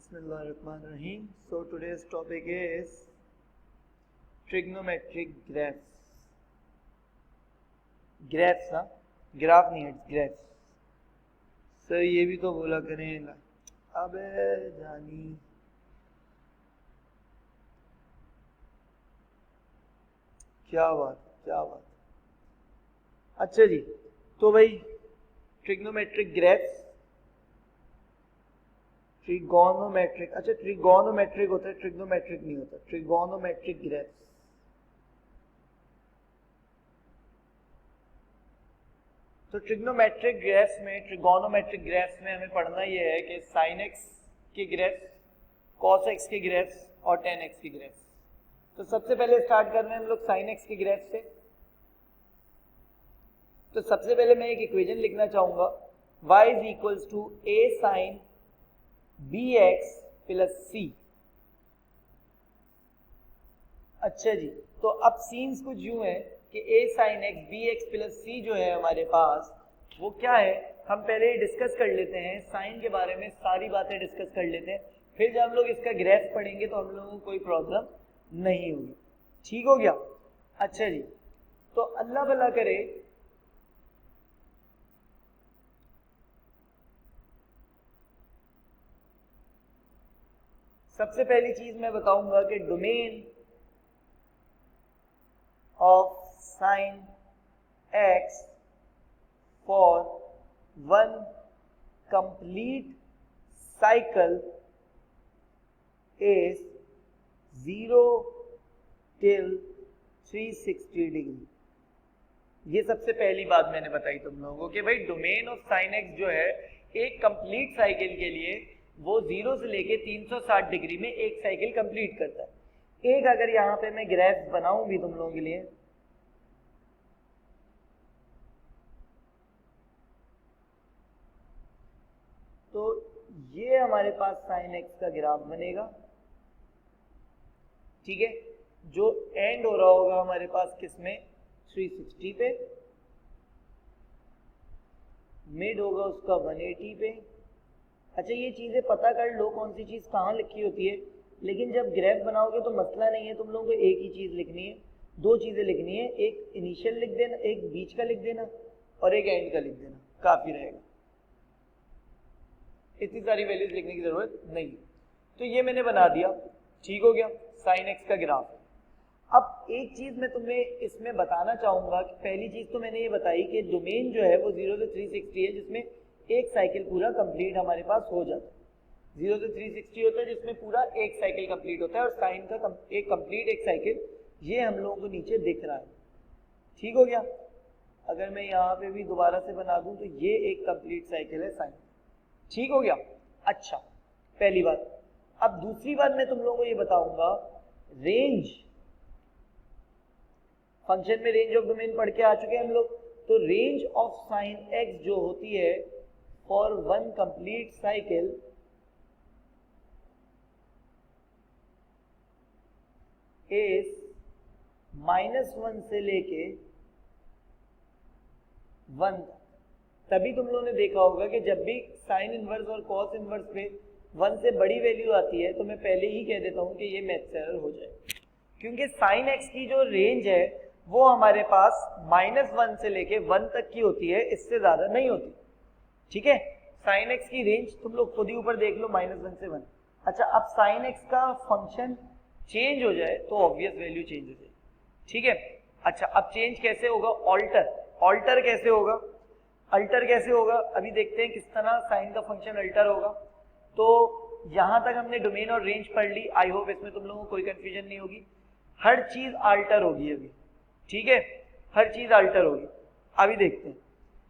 Bismillahirrahmanirrahim. So today's topic is trigonometric graphs. Graphs ना, graph नहीं है, graphs. सर ये भी तो बोला करें ना. अबे जानी. क्या बात. अच्छा जी, तो भाई ट्रिग्नोमेट्रिक ग्राफ्स, ट्रिगोनोमेट्रिक, अच्छा ट्रिगोनोमेट्रिक होता है, ट्रिग्नोमेट्रिक नहीं होता, ट्रिगोनोमेट्रिक ग्राफ्स. तो ट्रिग्नोमेट्रिक ग्राफ्स में, ट्रिगोनोमेट्रिक ग्राफ्स में हमें पढ़ना ये है कि साइन एक्स के ग्राफ्स, कॉस एक्स के ग्राफ्स और टेन एक्स के ग्राफ्स. तो सबसे पहले स्टार्ट कर रहे हैं हम लोग साइन एक्स के ग्राफ से. तो सबसे पहले मैं एक इक्वेशन लिखना चाहूंगा, y is equals to a sine bx plus c. अच्छा जी, तो अब सीन्स कुछ यूं है कि a sine x bx plus c जो है हमारे पास, वो क्या है, हम पहले डिस्कस कर लेते हैं साइन के बारे में, सारी बातें डिस्कस कर लेते हैं, फिर जब हम लोग इसका ग्राफ पढ़ेंगे तो हम लोगों को कोई प्रॉब्लम नहीं होगी. ठीक हो गया. अच्छा जी, तो अल्लाह भला करे, सबसे पहली चीज मैं बताऊंगा कि domain of sine x for one complete cycle is 0 till 360 degree. ये सबसे पहली बात मैंने बताई तुम लोगों को कि भाई डोमेन ऑफ साइन एक्स जो है एक कंप्लीट साइकिल के लिए वो 0 से लेके 360 डिग्री में एक साइकिल कंप्लीट करता है. एक अगर यहाँ पे मैं ग्राफ बनाऊं भी तुम लोगों के लिए, तो ये हमारे पास साइन एक्स का ग्राफ बनेगा. ठीक है, जो एंड हो रहा होगा हमारे पास किसमें, 360 पे, मिड होगा उसका 180 पे. अच्छा, ये चीजें पता कर लो कौन सी चीज कहाँ लिखी होती है, लेकिन जब ग्राफ बनाओगे तो मसला नहीं है, तुम लोगों को एक ही चीज लिखनी है, दो चीजें लिखनी है, एक इनिशियल लिख देना, एक बीच का लिख देना और एक एंड का लिख देना, काफी रहेगा. इतनी सारी वैल्यूज लिखने की जरूरत नहीं. तो ये मैंने बना दिया. ठीक हो गया, साइन एक्स का ग्राफ. अब एक चीज मैं तुम्हें इसमें बताना चाहूंगा कि पहली चीज तो मैंने ये बताई कि डोमेन जो है वो 0 से 360 है, जिसमें एक साइकिल पूरा कंप्लीट हमारे पास हो जाता है. 0 से 360 होता है जिसमें पूरा एक साइकिल कंप्लीट होता है, और साइन का एक कंप्लीट एक साइकिल ये हम लोगों को नीचे दिख रहा है. ठीक हो गया. अगर मैं यहाँ पे भी दोबारा से बना दूं तो ये एक कंप्लीट साइकिल है साइन. ठीक हो गया. अच्छा, पहली बात. अब दूसरी बात मैं तुम लोगों को ये बताऊंगा, रेंज फंक्शन में रेंज ऑफ डोमेन पढ़ के आ चुके हैं हम लोग. तो रेंज ऑफ साइन एक्स जो होती है for one complete cycle is -1 से लेके 1. तभी तुम लोगों ने देखा होगा कि जब भी साइन इनवर्स और कॉस इनवर्स पे 1 से बड़ी वैल्यू आती है तो मैं पहले ही कह देता हूं कि ये मैथ्स एरर हो जाए, क्योंकि साइन एक्स की जो रेंज है वो हमारे पास -1 से लेके 1 तक की होती है, इससे ज्यादा नहीं होती. ठीक है, साइन एक्स की रेंज तुम लोग खुद ही ऊपर देख लो, -1 से 1. अच्छा, अब साइन एक्स का फंक्शन चेंज हो जाए तो ऑब्वियस वैल्यू चेंज हो जाए. ठीक है. अच्छा, अब चेंज कैसे होगा, ऑल्टर कैसे होगा, अल्टर कैसे होगा, अभी देखते हैं किस तरह साइन का फंक्शन अल्टर होगा. तो यहां तक हमने डोमेन और रेंज पढ़ ली. आई होप इसमें तुम लोगों को कोई कंफ्यूजन नहीं होगी. हर चीज अल्टर होगी अभी. ठीक है, हर चीज अल्टर होगी. अभी देखते हैं,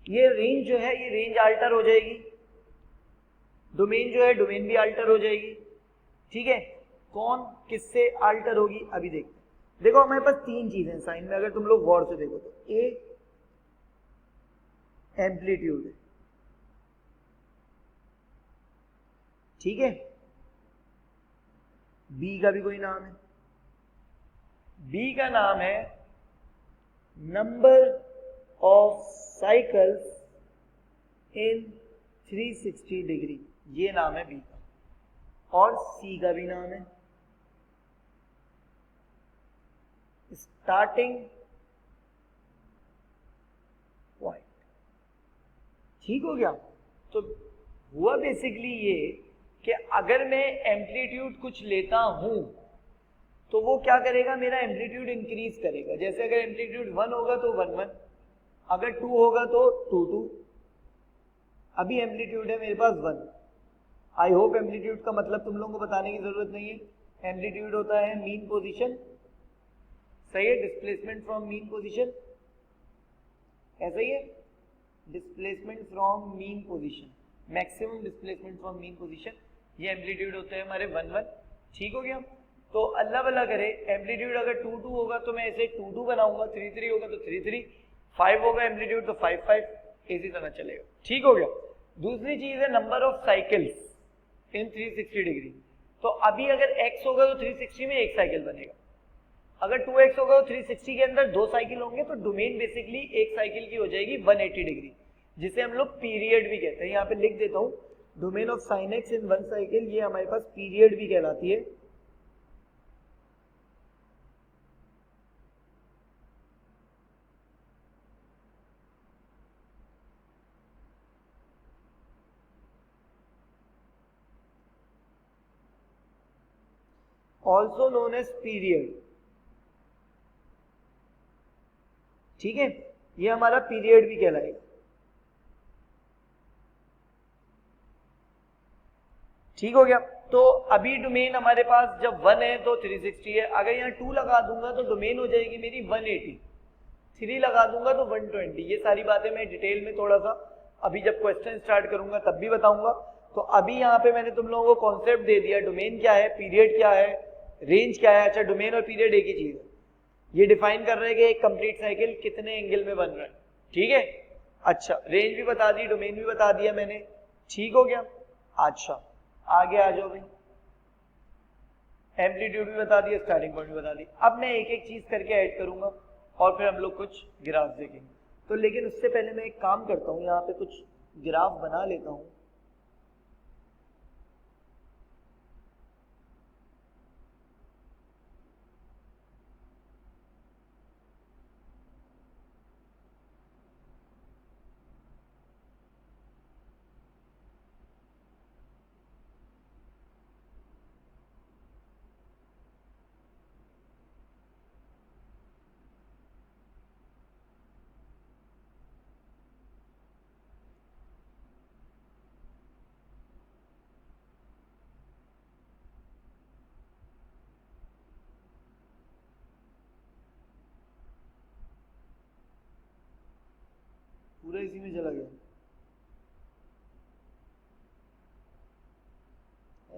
ये रेंज जो है ये रेंज अल्टर हो जाएगी, डोमेन जो है डोमेन भी अल्टर हो जाएगी. ठीक है, कौन किससे अल्टर होगी अभी देखते हैं. देखो हमारे पास तीन चीजें साइन में, अगर तुम लोग गौर से देखो तो ए एम्पलीट्यूड है. ठीक है, बी का भी कोई नाम है, बी का नाम है number of cycles in 360 degree, ये नाम है बी का. और सी का भी नाम है, स्टार्टिंग पॉइंट। ठीक हो गया। तो हुआ बेसिकली ये कि अगर मैं एम्पलीट्यूड कुछ लेता हूं तो वो क्या करेगा, मेरा एम्पलीट्यूड इंक्रीज करेगा। जैसे अगर एम्पलीट्यूड 1 होगा तो 1 1, अगर 2 होगा तो 2 2। अभी एम्पलीट्यूड है मेरे पास 1। आई होप एम्पलीट्यूड का मतलब तुम लोगों को बताने की जरूरत नहीं है। एम्पलीट्यूड होता है मीन पोजीशन, सही है, डिस्प्लेसमेंट फ्रॉम मीन पोजीशन, ऐसा ही है, displacement from mean position, maximum displacement from mean position, ये एम्पलीट्यूड होते हैं हमारे 1 1। ठीक हो गया। तो अल्लाह भला करे, एम्पलीट्यूड अगर 2 2 होगा तो मैं इसे 2 2 बनाऊंगा, 3 3 होगा तो 3 3, 5 होगा एम्पलीट्यूड तो 5 5, इसी तरह चलेगा। ठीक हो गया। दूसरी चीज है number of cycles in 360 degree. तो अभी अगर x होगा तो 360 में एक साइकिल बनेगा, अगर 2x होगा तो 360 के अंदर 2 साइकिल होंगे, तो डोमेन बेसिकली एक साइकिल की हो जाएगी 180 डिग्री, जिसे हम लोग पीरियड भी कहते हैं। यहाँ पे लिख देता हूं, domain of sine x in 1 cycle, ये हमारे पास पीरियड भी कहलाती है। Also known as period. ठीक है, ये हमारा पीरियड भी कहलाएगा। ठीक हो गया। तो अभी डोमेन हमारे पास जब 1 है तो 360 है, अगर यहाँ 2 लगा दूंगा तो डोमेन हो जाएगी मेरी 180, 3 लगा दूंगा तो 120। ये सारी बातें मैं डिटेल में थोड़ा सा अभी जब क्वेश्चन स्टार्ट करूंगा तब भी बताऊंगा। तो अभी यहाँ पे मैंने तुम लोगों को कॉन्सेप्ट दे दिया, डोमेन क्या है, पीरियड क्या है, रेंज क्या है। अच्छा, डोमेन और पीरियड एक ही चीज है, ये डिफाइन कर रहे हैं कि एक कंप्लीट साइकिल कितने एंगल में बन रहा है। ठीक है। अच्छा, रेंज भी बता दी, डोमेन भी बता दिया मैंने। ठीक हो गया। अच्छा, आगे आ जाओ भाई। एम्पलीट्यूड भी बता दिया, स्टार्टिंग पॉइंट भी बता दी। अब मैं एक एक चीज करके ऐड करूंगा और फिर हम लोग कुछ ग्राफ देखेंगे। तो लेकिन उससे पहले मैं एक काम करता हूं, यहाँ पे कुछ ग्राफ बना लेता हूं। पूरा इसी में चला गया,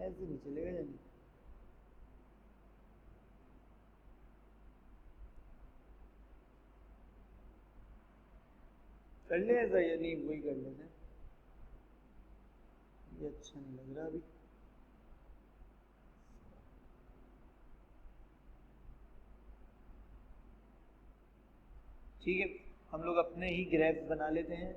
ऐसे नहीं चलेगा जानी। कर ले ऐसा, या नहीं वही कर लेते हैं, ये अच्छा नहीं लग रहा अभी। ठीक है, हम लोग अपने ही ग्राफ बना लेते हैं।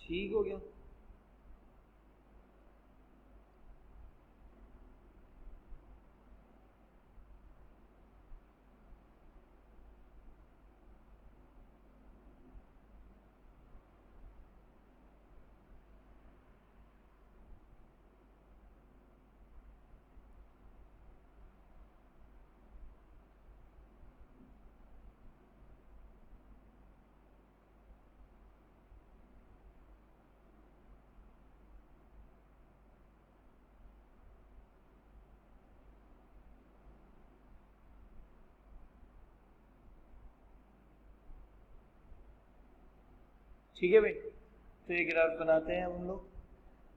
ठीक हो गया। ठीक है भाई, तो ये ग्राफ बनाते हैं हम लोग।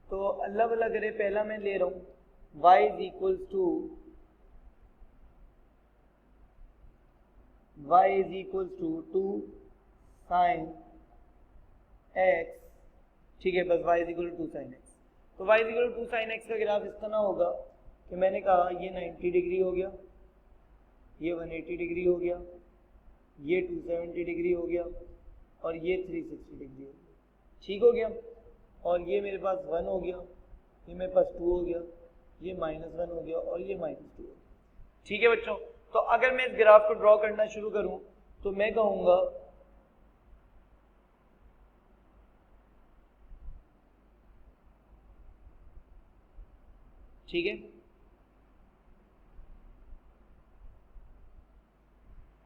तो अल्लाह भला करे, पहला मैं ले रहा हूँ y is equals to y is equal to 2 sine x, ठीक है, बस y is equal to 2 sine x। तो y is equal to 2 sine x का ग्राफ इस तरह होगा कि मैंने कहा ये 90 डिग्री हो गया, ये 180 डिग्री हो गया, ये 270 डिग्री हो गया और ये 360 डिग्री हो गया, ठीक हो गया। और ये मेरे पास 1 हो गया, ये मेरे पास 2 हो गया, ये -1 हो गया और ये -2 हो गया, ठीक है बच्चों। तो अगर मैं इस ग्राफ को ड्रॉ करना शुरू करूं तो मैं कहूंगा ठीक है,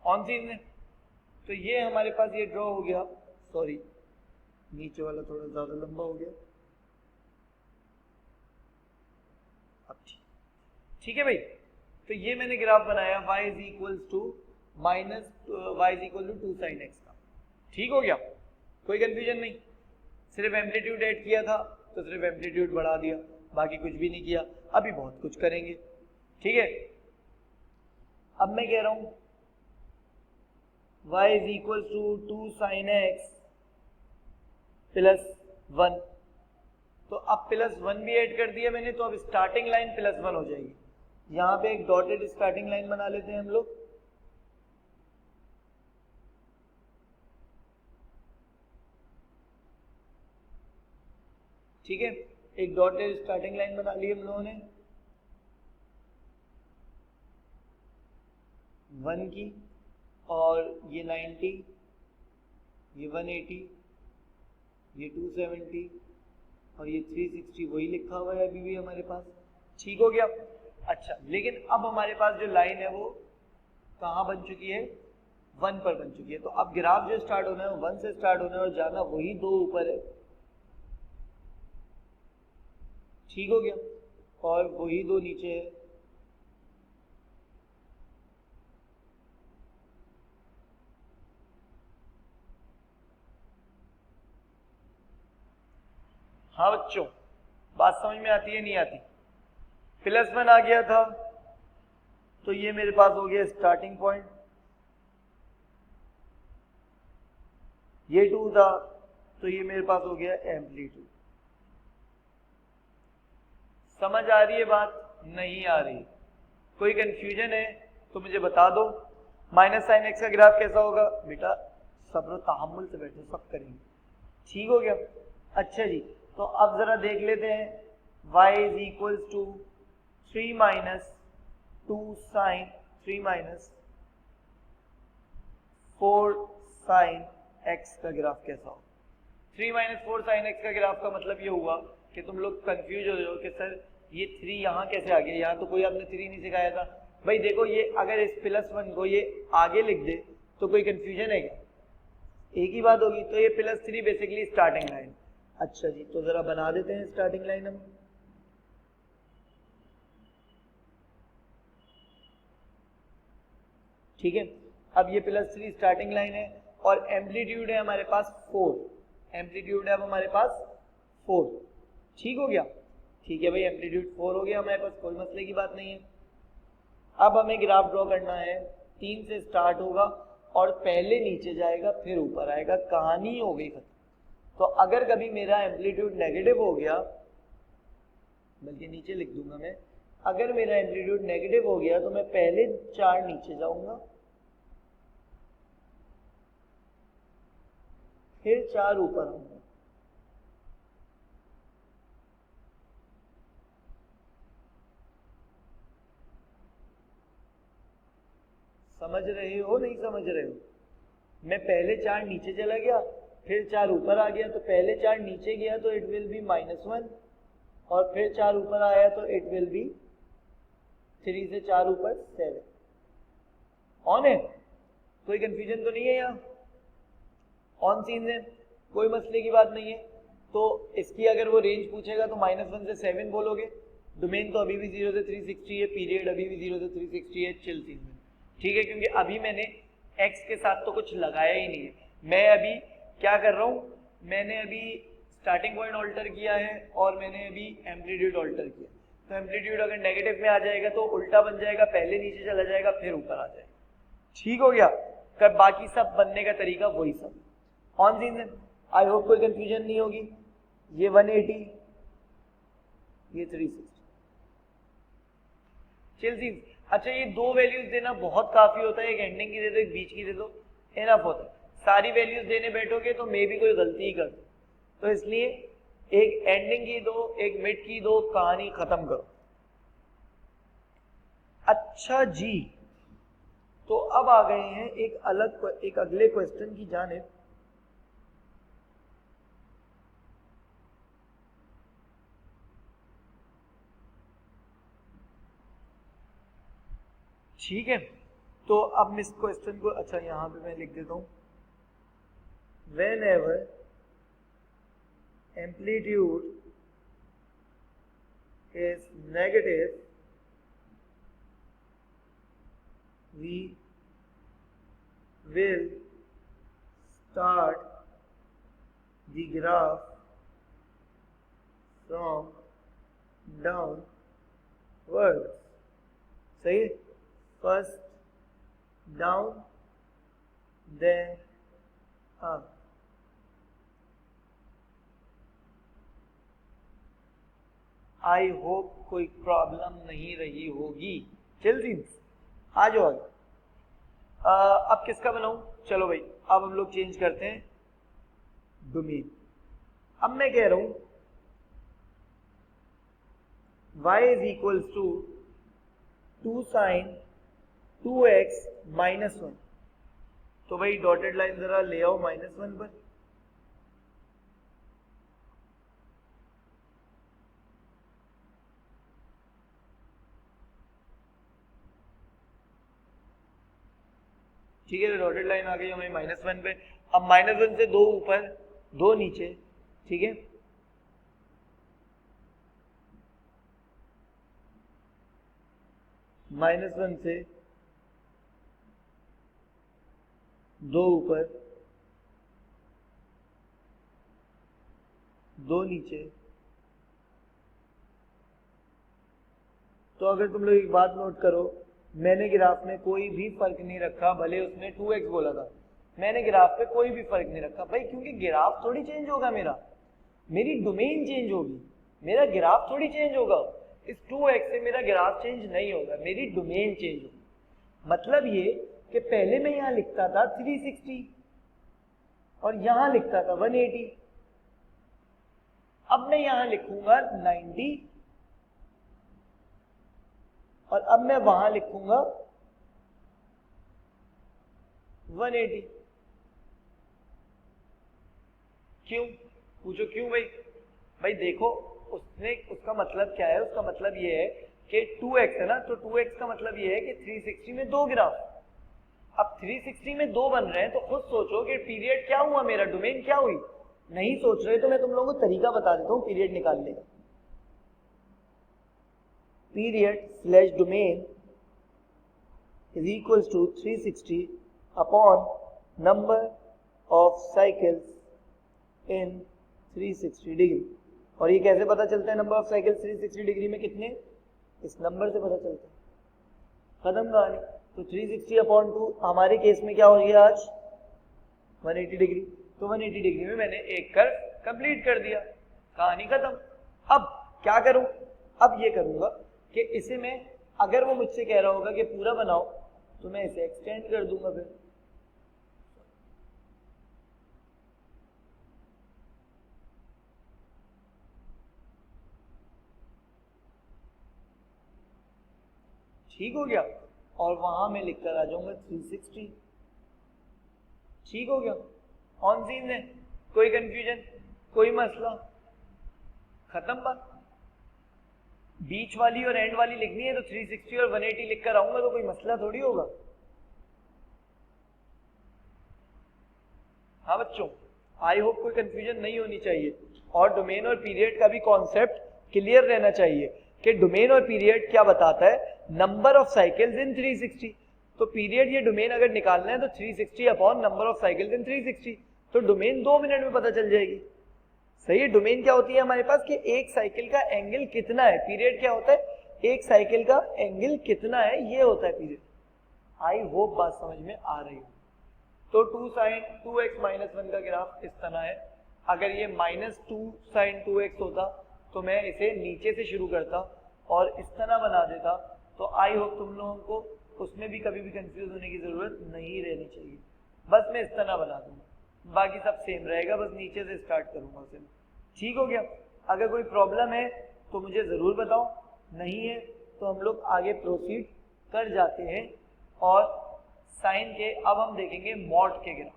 ऑन सीन में तो ये हमारे पास ये ड्रॉ हो गया, सॉरी नीचे वाला थोड़ा ज्यादा लंबा हो गया, अब ठीक है भाई। तो ये मैंने ग्राफ बनाया y is equal to minus y is equal to 2 sine x का, ठीक हो गया, कोई कंफ्यूजन नहीं। सिर्फ एम्पलीट्यूड ऐड किया था तो सिर्फ एम्पलीट्यूड बढ़ा दिया, बाकी कुछ भी नहीं किया। अभी बहुत कुछ करेंगे, ठीक है। अब मैं कह रहा हूं y is equal to 2 sine x plus 1, तो अब +1 भी ऐड कर दिया मैंने, तो अब स्टार्टिंग लाइन +1 हो जाएगी। यहाँ पे एक डॉटेड स्टार्टिंग लाइन बना लेते हैं हम लोग, ठीक है, एक डॉटेड स्टार्टिंग लाइन बना ली हम लोगों ने 1 की, और ये 90, ये 180, ये 270 और ये 360 वही लिखा हुआ है अभी भी हमारे पास, ठीक हो गया। अच्छा, लेकिन अब हमारे पास जो लाइन है वो कहाँ बन चुकी है, 1 पर बन चुकी है। तो अब ग्राफ जो स्टार्ट होना है 1 से स्टार्ट होना है और जाना वही 2 ऊपर है, ठीक हो गया, और वही 2 नीचे है, हाँ बच्चों, बात समझ में आती है नहीं आती। +1 आ गया था तो ये मेरे पास हो गया स्टार्टिंग पॉइंट, ये 2 था तो ये मेरे पास हो गया एम्पलीट्यूड। समझ आ रही है बात, नहीं आ रही, कोई कंफ्यूजन है तो मुझे बता दो। माइनस साइन x का ग्राफ कैसा होगा बेटा, सब्र तहम्मुल से बैठो, सब करेंगे, ठीक हो गया। अच्छा जी, तो अब जरा देख लेते हैं y is equal to 3 minus 2 sine 3 minus 4 sine x का ग्राफ कैसा हो। 3 माइनस 4 साइन x का ग्राफ का मतलब ये हुआ कि तुम लोग कंफ्यूज हो जाओ कि सर ये 3 यहाँ कैसे आ गया, यहाँ तो कोई आपने 3 नहीं सिखाया था। भाई देखो, ये अगर इस +1 को ये आगे लिख दे तो कोई कंफ्यूजन है क्या, एक ही बात होगी। तो ये +3 बेसिकली स्टार्टिंग लाइन। अच्छा जी, तो जरा बना देते हैं स्टार्टिंग लाइन हम, ठीक है। अब ये +3 स्टार्टिंग लाइन है और एम्पलीट्यूड है हमारे पास 4, एम्पलीट्यूड है अब हमारे पास 4, ठीक हो गया, ठीक है भाई, एम्पलीट्यूड 4 हो गया हमारे पास, कोई मसले की बात नहीं है। अब हमें ग्राफ ड्रॉ करना है, 3 से स्टार्ट होगा और पहले नीचे जाएगा फिर ऊपर आएगा, कहानी हो गई खत्म। तो अगर कभी मेरा एम्पलीट्यूड नेगेटिव हो गया, बल्कि नीचे लिख दूंगा मैं, अगर मेरा एम्पलीट्यूड नेगेटिव हो गया तो मैं पहले 4 नीचे जाऊंगा, फिर 4 ऊपर आऊंगा, समझ रहे हो नहीं समझ रहे हो। मैं पहले 4 नीचे चला गया, फिर 4 ऊपर आ गया, तो पहले 4 नीचे गया तो इट विल बी -1, और फिर 4 ऊपर आया तो इट विल बी 3 से 4 ऊपर 7। ऑन है, कोई कंफ्यूजन तो नहीं है यहाँ, ऑन सीन है, कोई मसले की बात नहीं है। तो इसकी अगर वो रेंज पूछेगा तो -1 से 7 बोलोगे, डोमेन तो अभी भी 0 से 360 है, पीरियड अभी भी 0 से 360 है, चिल सीन में, ठीक है, क्योंकि अभी मैंने x के साथ तो कुछ लगाया ही नहीं है। मैं अभी क्या कर रहा हूँ, मैंने अभी स्टार्टिंग पॉइंट ऑल्टर किया है और मैंने अभी एम्पलीट्यूड ऑल्टर किया। तो एम्पलीट्यूड अगर नेगेटिव में आ जाएगा तो उल्टा बन जाएगा, पहले नीचे चला जाएगा फिर ऊपर आ जाएगा, ठीक हो गया। कर बाकी सब बनने का तरीका वही सब। ऑन सीन है, आई होप कोई कंफ्यूजन नहीं होगी। ये 180, ये 360। Chill scene. अच्छा, ये दो वैल्यूज देना बहुत काफी होता है, एक एंडिंग की दे दो, एक बीच की दे दो, इनफ होता है। सारी वैल्यूज देने बैठोगे तो मे भी कोई गलती ही कर दो, तो इसलिए एक एंडिंग की दो, एक मिड की दो, कहानी खत्म करो। अच्छा जी, तो अब आ गए हैं एक अगले क्वेश्चन की जानिब। ठीक है, तो अब मैं इस क्वेश्चन को, अच्छा यहां पे मैं लिख देता हूं, whenever amplitude is negative, we will start the graph from downwards. सही, first down then up. I hope कोई प्रॉब्लम नहीं रही होगी। जल्दी आ जाओ आगे। अब किसका बनाऊं? चलो भाई, अब हम लोग चेंज करते हैं डोमेन। अब मैं कह रहा हूं y is equals to 2 sin 2x minus 1। तो भाई डॉटेड लाइन जरा ले आओ -1 पर। ठीक है, डॉटेड लाइन आ गई हमें -1 पे। अब -1 से 2 ऊपर 2 नीचे, ठीक है। -1 से 2 ऊपर 2 नीचे। तो अगर तुम लोग एक बात नोट करो, मैंने ग्राफ में कोई भी फर्क नहीं रखा, भले उसने 2x बोला था, मैंने ग्राफ पे कोई भी फर्क नहीं रखा भाई, क्योंकि ग्राफ थोड़ी चेंज होगा मेरी डोमेन चेंज होगी, मेरा ग्राफ थोड़ी चेंज होगा। इस 2x से मेरा ग्राफ चेंज नहीं होगा, मेरी डोमेन चेंज होगी। मतलब ये कि पहले मैं यहां लिखता था 360 और यहां लिखता था 180, अब मैं यहां लिखूंगा 90 और अब मैं वहां लिखूंगा 180। क्यों? पूछो क्यों भाई? भाई देखो, उसका मतलब क्या है? उसका मतलब ये है कि 2x है ना, तो 2x का मतलब ये है कि 360 में 2 ग्राफ। अब 360 में 2 बन रहे हैं, तो खुद सोचो कि पीरियड क्या हुआ, मेरा डोमेन क्या हुई। नहीं सोच रहे तो मैं तुम लोगों को तरीका बता देता हूं पीरियड निकालने का। Period slash domain is equals to 360 upon number of cycles in 360 degree. और ये कैसे पता चलता है नंबर ऑफ साइकिल 360 डिग्री में कितने? इस नंबर से पता चलता है। खत्म कहानी। तो 360 अपॉन 2 हमारे केस में क्या हो गया आज? 180 डिग्री। तो 180 डिग्री में मैंने एक कर्व कंप्लीट कर दिया, कहानी खत्म। अब क्या करूं? अब ये करूंगा कि इसे मैं, अगर वो मुझसे कह रहा होगा कि पूरा बनाओ, तो मैं इसे एक्सटेंड कर दूंगा फिर। ठीक हो गया, और वहां मैं लिखकर आ जाऊंगा 360। ठीक हो गया? ऑन सीन है, कोई कंफ्यूजन, कोई मसला? खत्म बात। बीच वाली और एंड वाली लिखनी है तो 360 और 180 लिखकर आऊंगा, तो कोई मसला थोड़ी होगा। हाँ बच्चों, आई होप कोई कंफ्यूजन नहीं होनी चाहिए, और डोमेन और पीरियड का भी कॉन्सेप्ट क्लियर रहना चाहिए कि डोमेन और पीरियड क्या बताता है, नंबर ऑफ साइकिल्स इन 360। तो पीरियड ये डोमेन अगर निकालना है तो 360 अपॉन नंबर ऑफ साइकिल्स इन 360, तो डोमेन 2 मिनट में पता चल जाएगी। सही है। डोमेन क्या होती है हमारे पास कि एक साइकिल का एंगल कितना है, पीरियड क्या होता है, एक साइकिल का एंगल कितना है, ये होता है पीरियड। आई होप बात समझ में आ रही हो। तो 2 sin 2x माइनस 1 का ग्राफ इस तरह है। अगर ये -2 sin 2x होता तो मैं इसे नीचे से शुरू करता और इस तरह बना देता, तो आई होप तुम लोगों को उसमें भी कभी भी कंफ्यूज होने की जरूरत नहीं रहनी चाहिए। बस मैं इस तरह बना दूंगा, बाकी सब सेम रहेगा, बस नीचे से स्टार्ट करूंगा उसे। ठीक हो गया? अगर कोई प्रॉब्लम है तो मुझे ज़रूर बताओ, नहीं है तो हम लोग आगे प्रोसीड कर जाते हैं और साइन के अब हम देखेंगे मॉड के ग्राफ।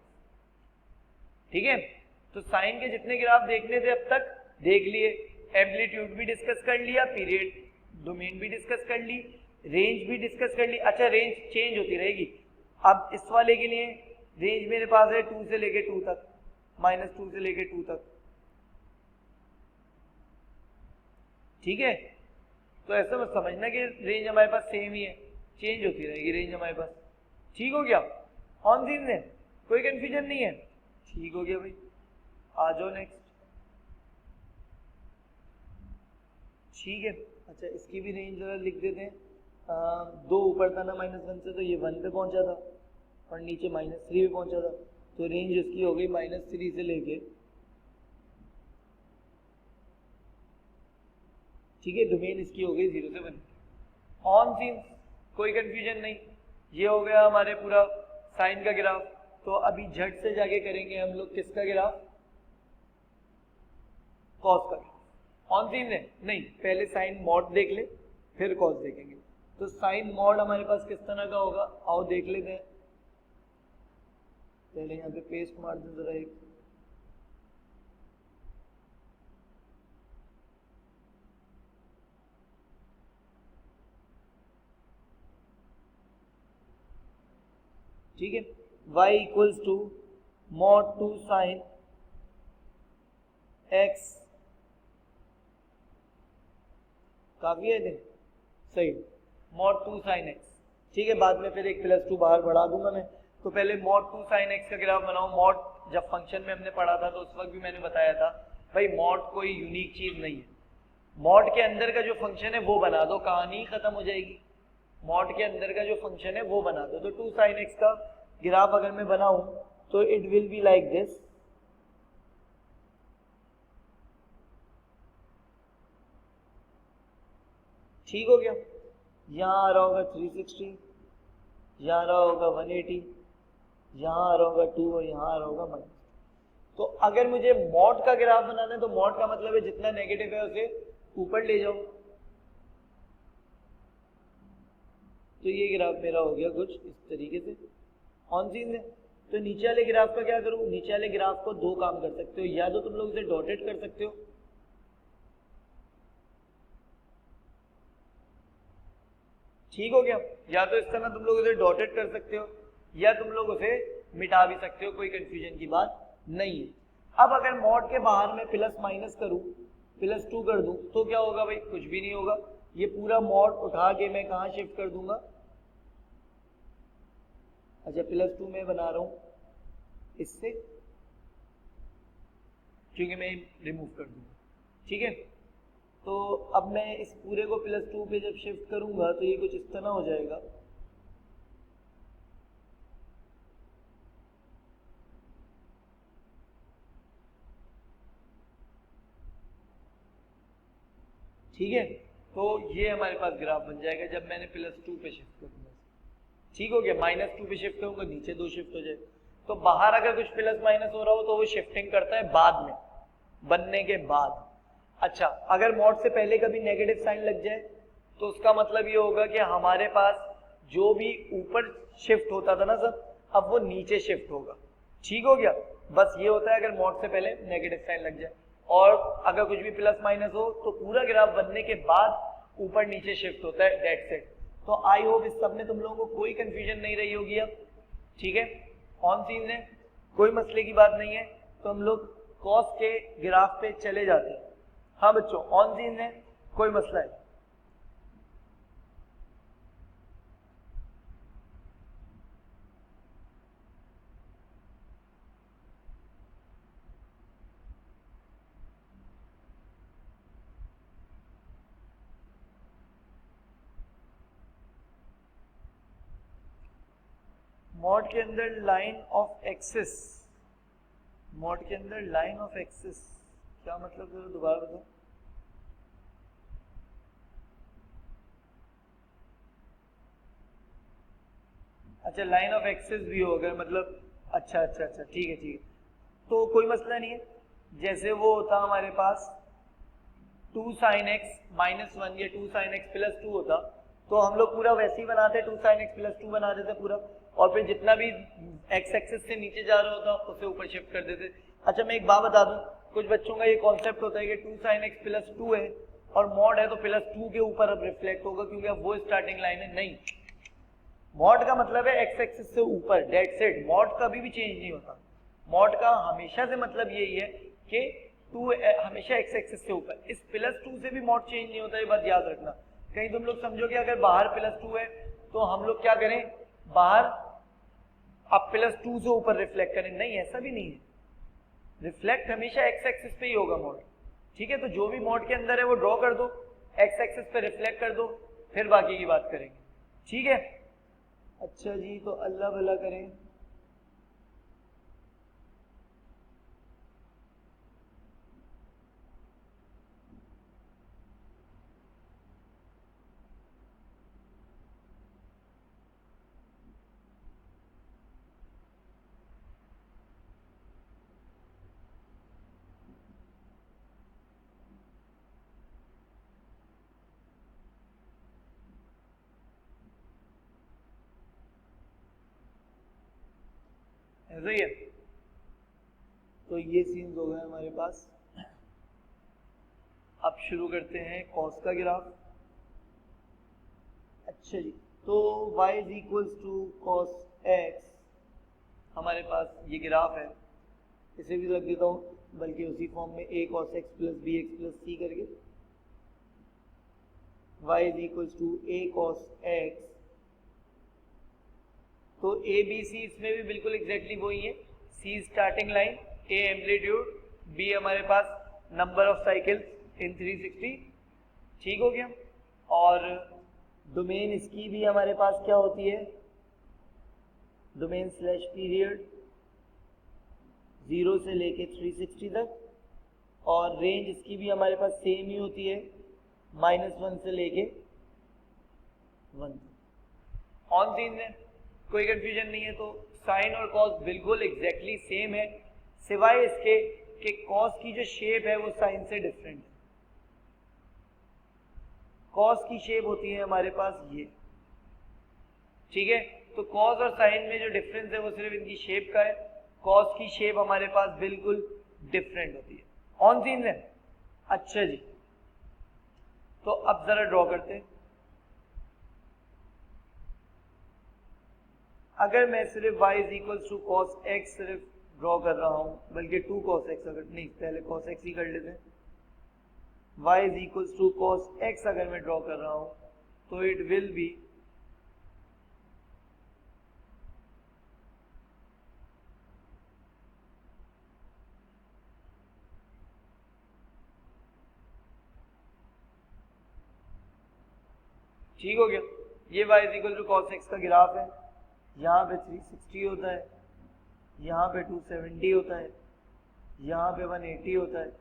ठीक है, तो साइन के जितने ग्राफ देखने थे अब तक देख लिए, एम्पलीट्यूड भी डिस्कस कर लिया, पीरियड डोमेन भी डिस्कस कर ली, रेंज भी डिस्कस कर ली। अच्छा, रेंज चेंज होती रहेगी। अब इस वाले के लिए रेंज मेरे पास है 2 से लेके 2 तक, -2 से लेके 2 तक। ठीक है, तो ऐसा मत समझना कि रेंज हमारे पास सेम ही है, चेंज होती रहेगी रेंज हमारे पास। ठीक हो गया? ऑन सीन है, कोई कंफ्यूजन नहीं है? ठीक हो गया भाई, आ जाओ नेक्स्ट। ठीक है, अच्छा इसकी भी रेंज जरा लिख देते हैं। 2 ऊपर था ना -1 से, तो ये 1 पे पहुंचा था और नीचे -3 पे पहुंचा था, तो रेंज इसकी हो गई -3 से लेके, ठीक है, डोमेन इसकी हो गई 0 से 1। ऑन सीन कोई कंफ्यूजन नहीं, ये हो गया हमारे पूरा साइन का ग्राफ। तो अभी झट से जाके करेंगे हम लोग किसका ग्राफ? कॉस का ग्राफ। ऑन सीन है नहीं, पहले साइन मॉड देख ले फिर कॉस देखेंगे। तो साइन मॉड हमारे पास किस तरह का होगा, आओ देख लेते हैं। पहले यहाँ पे पेस्ट मार दें जरा एक। ठीक है, y equals to mod 2 sine x, काफी है दिन सही, मॉड 2 साइन x। ठीक है, बाद में फिर एक +2 बाहर बढ़ा दूंगा मैं। तो पहले मॉड 2 साइन x का ग्राफ बनाओ। मॉड जब फंक्शन में हमने पढ़ा था तो उस वक्त भी मैंने बताया था भाई मॉड कोई यूनिक चीज नहीं है, मॉड के अंदर का जो फंक्शन है वो बना दो, कहानी खत्म हो जाएगी। मॉड के अंदर का जो फंक्शन है वो बना दो। तो 2 sin x का ग्राफ अगर मैं बनाऊं तो it will be like this. ठीक हो गया? यहां आ रहा होगा 360, यहां आ रहा होगा 180, यहां आ रहा होगा 2 और यहां आ रहा होगा -। तो अगर मुझे मॉड का ग्राफ बनाना है तो मॉड का मतलब है जितना नेगेटिव है उसे ऊपर ले जाओ। तो ये ग्राफ मेरा हो गया कुछ इस तरीके से। ऑन सीन है, तो नीचे वाले ग्राफ का क्या करूं? नीचे वाले ग्राफ को 2 काम कर सकते हो, या तो तुम लोग इसे डॉटेड कर सकते हो, ठीक हो गया, या तो इस तरह तुम लोग उसे डॉटेड कर सकते हो, या तुम लोग उसे मिटा भी सकते हो, कोई कंफ्यूजन की बात नहीं है। अब अगर मॉड के बाहर में प्लस माइनस करूं, +2 कर दूं, तो क्या होगा भाई? कुछ भी नहीं होगा। ये पूरा मॉड उठा के मैं कहां शिफ्ट कर दूंगा? अच्छा, +2 में बना रहा हूं इससे, क्योंकि मैं रिमूव कर दूंगा। ठीक है, तो अब मैं इस पूरे को +2 पे जब शिफ्ट करूंगा तो ये कुछ इस तरह हो जाएगा। ठीक है, तो ये हमारे पास ग्राफ बन जाएगा जब मैंने +2 पे शिफ्ट करूंगा। ठीक हो गया? -2 पे शिफ्ट करूंगा, नीचे 2 शिफ्ट हो जाए। तो बाहर अगर कुछ प्लस माइनस हो रहा हो तो वो शिफ्टिंग करता है बाद में, बनने के बाद। अच्छा, अगर मॉड से पहले कभी नेगेटिव साइन लग जाए तो उसका मतलब ये होगा कि हमारे पास जो भी ऊपर शिफ्ट होता था ना सर, अब वो नीचे शिफ्ट होगा। ठीक हो गया? बस ये होता है अगर मॉड से पहले नेगेटिव साइन लग जाए, और अगर कुछ भी प्लस माइनस हो तो पूरा ग्राफ बनने के बाद ऊपर नीचे शिफ्ट होता है, डेट सेट। तो आई होप इस सब में तुम लोगों को कोई कंफ्यूजन नहीं रही होगी अब। ठीक है, ऑन सीन है, कोई मसले की बात नहीं है। तो हम लोग कॉस के ग्राफ पे चले जाते हैं। हाँ बच्चों, ऑन सीन है, कोई मसला है? मॉड के अंदर लाइन ऑफ एक्सिस, मॉड के अंदर लाइन ऑफ एक्सिस क्या मतलब, जरा दोबारा बताओ। अच्छा, लाइन ऑफ एक्सिस भी हो गया मतलब, अच्छा अच्छा अच्छा, ठीक है ठीक है, तो कोई मसला नहीं है। जैसे वो होता हमारे पास 2 sin x -1 या 2 sin x +2 होता, तो हम लोग पूरा वैसे ही बनाते, 2 sin x +2 बना देते पूरा, और फिर जितना भी x एक्सिस से नीचे जा रहा होता उसे ऊपर शिफ्ट कर देते। अच्छा मैं एक बात बता दूं, कुछ बच्चों का ये कॉन्सेप्ट होता है कि 2 sin x +2 है और मॉड है तो +2 के ऊपर अब रिफ्लेक्ट होगा क्योंकि अब वो स्टार्टिंग लाइन है। नहीं, मॉड का मतलब है x एक्सिस से ऊपर, डेट सेट, मॉड कभी भी चेंज नहीं होता। मॉड का हमेशा से मतलब यही है कि 2 हमेशा x एक्सिस से ऊपर। इस +2 से भी मॉड चेंज नहीं होता, ये बात याद रखना। कहीं तुम लोग समझो कि अगर बाहर +2 है तो हम लोग क्या करें, बाहर अब +2 से ऊपर रिफ्लेक्ट करें, नहीं ऐसा भी नहीं है, रिफ्लेक्ट हमेशा x एक्सिस पे ही होगा मॉड। ठीक है, तो जो भी मॉड के अंदर है वो ड्रॉ कर दो, x एक्सिस पे रिफ्लेक्ट कर दो, फिर बाकी की बात करेंगे। ठीक है, अच्छा जी, तो अल्लाह भला करें। ऐसा ही है, तो ये सीन्स हो गए हमारे पास। अब शुरू करते हैं कॉस का ग्राफ। अच्छा जी, तो y = cos x हमारे पास ये ग्राफ है, इसे भी रख देता हूँ बल्कि उसी फॉर्म में a cos x + bx + c करके, y = a cos x। तो ए बी सी इसमें भी बिल्कुल एग्जैक्टली वही है, सी starting line, A amplitude, B हमारे पास नंबर ऑफ साइकिल्स इन 360। ठीक हो गया, और डोमेन इसकी भी हमारे पास क्या होती है, डोमेन स्लैश पीरियड 0 से लेके 360 तक, और रेंज इसकी भी हमारे पास सेम ही होती है, -1 से लेके 1। ऑन सीन में कोई कंफ्यूजन नहीं है, तो साइन और कॉस बिल्कुल एग्जैक्टली सेम है, सिवाय इसके कि कॉस की जो शेप है वो साइन से डिफरेंट है। कॉस की शेप होती है हमारे पास ये, ठीक है, तो कॉस और साइन में जो डिफरेंस है वो सिर्फ इनकी शेप का है। कॉस की शेप हमारे पास बिल्कुल डिफरेंट होती है। ऑन सीन है, अच्छा जी, तो अब जरा ड्रॉ करते हैं। अगर मैं सिर्फ y = cos x सिर्फ ड्रॉ कर रहा हूं, बल्कि 2 cos x, अगर नहीं पहले cos x ही कर लेते हैं, y = cos x अगर मैं ड्रॉ कर रहा हूं तो इट विल बी ठीक हो गया। ये y = cos x का ग्राफ है, यहाँ पे 360 होता है, यहाँ पे 270 होता है, यहाँ पे 180 होता है,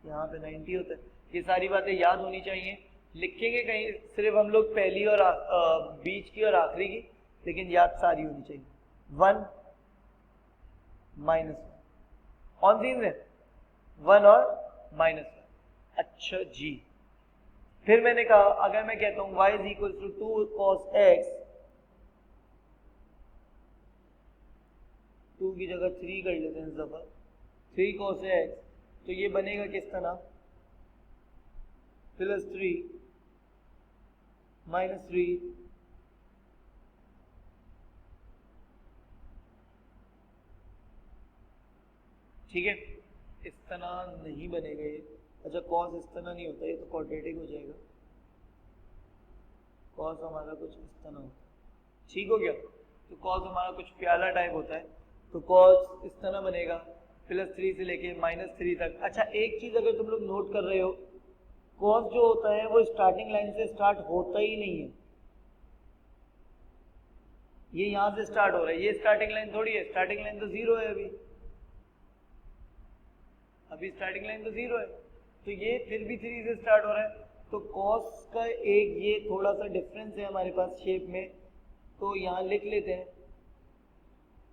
यहाँ पे 90 होता है। ये सारी बातें याद होनी चाहिए, लिखेंगे कहीं सिर्फ हम लोग पहली और बीच की और आखिरी की, लेकिन याद सारी होनी चाहिए। 1 -1 ऑन सीन है, 1 और -1। अच्छा जी, फिर मैंने कहा अगर मैं कहता हूँ y = 2 cos x, 2 की जगह 3 कर लेते हैं इस दफा, 3 cos x, तो ये बनेगा किस तरह, +3 -3 ठीक है, इस तरह नहीं बनेगा ये। अच्छा, कॉस इस तरह नहीं होता, ये तो क्वाड्रेटिक हो जाएगा, कॉस हमारा कुछ इस तरह होता है। ठीक हो गया, तो कॉस हमारा कुछ प्याला टाइप होता है, तो कॉस इस तरह बनेगा, +3 से लेके -3 तक। अच्छा, एक चीज अगर तुम लोग नोट कर रहे हो, कॉस जो होता है वो स्टार्टिंग लाइन से स्टार्ट होता ही नहीं है, ये यहाँ से स्टार्ट हो रहा है, ये स्टार्टिंग लाइन थोड़ी है, स्टार्टिंग लाइन तो 0 है अभी स्टार्टिंग लाइन तो 0 है, तो ये फिर भी 3 से स्टार्ट हो रहा है। तो कॉस का एक ये थोड़ा सा डिफरेंस है हमारे पास शेप में, तो यहाँ लिख लेते हैं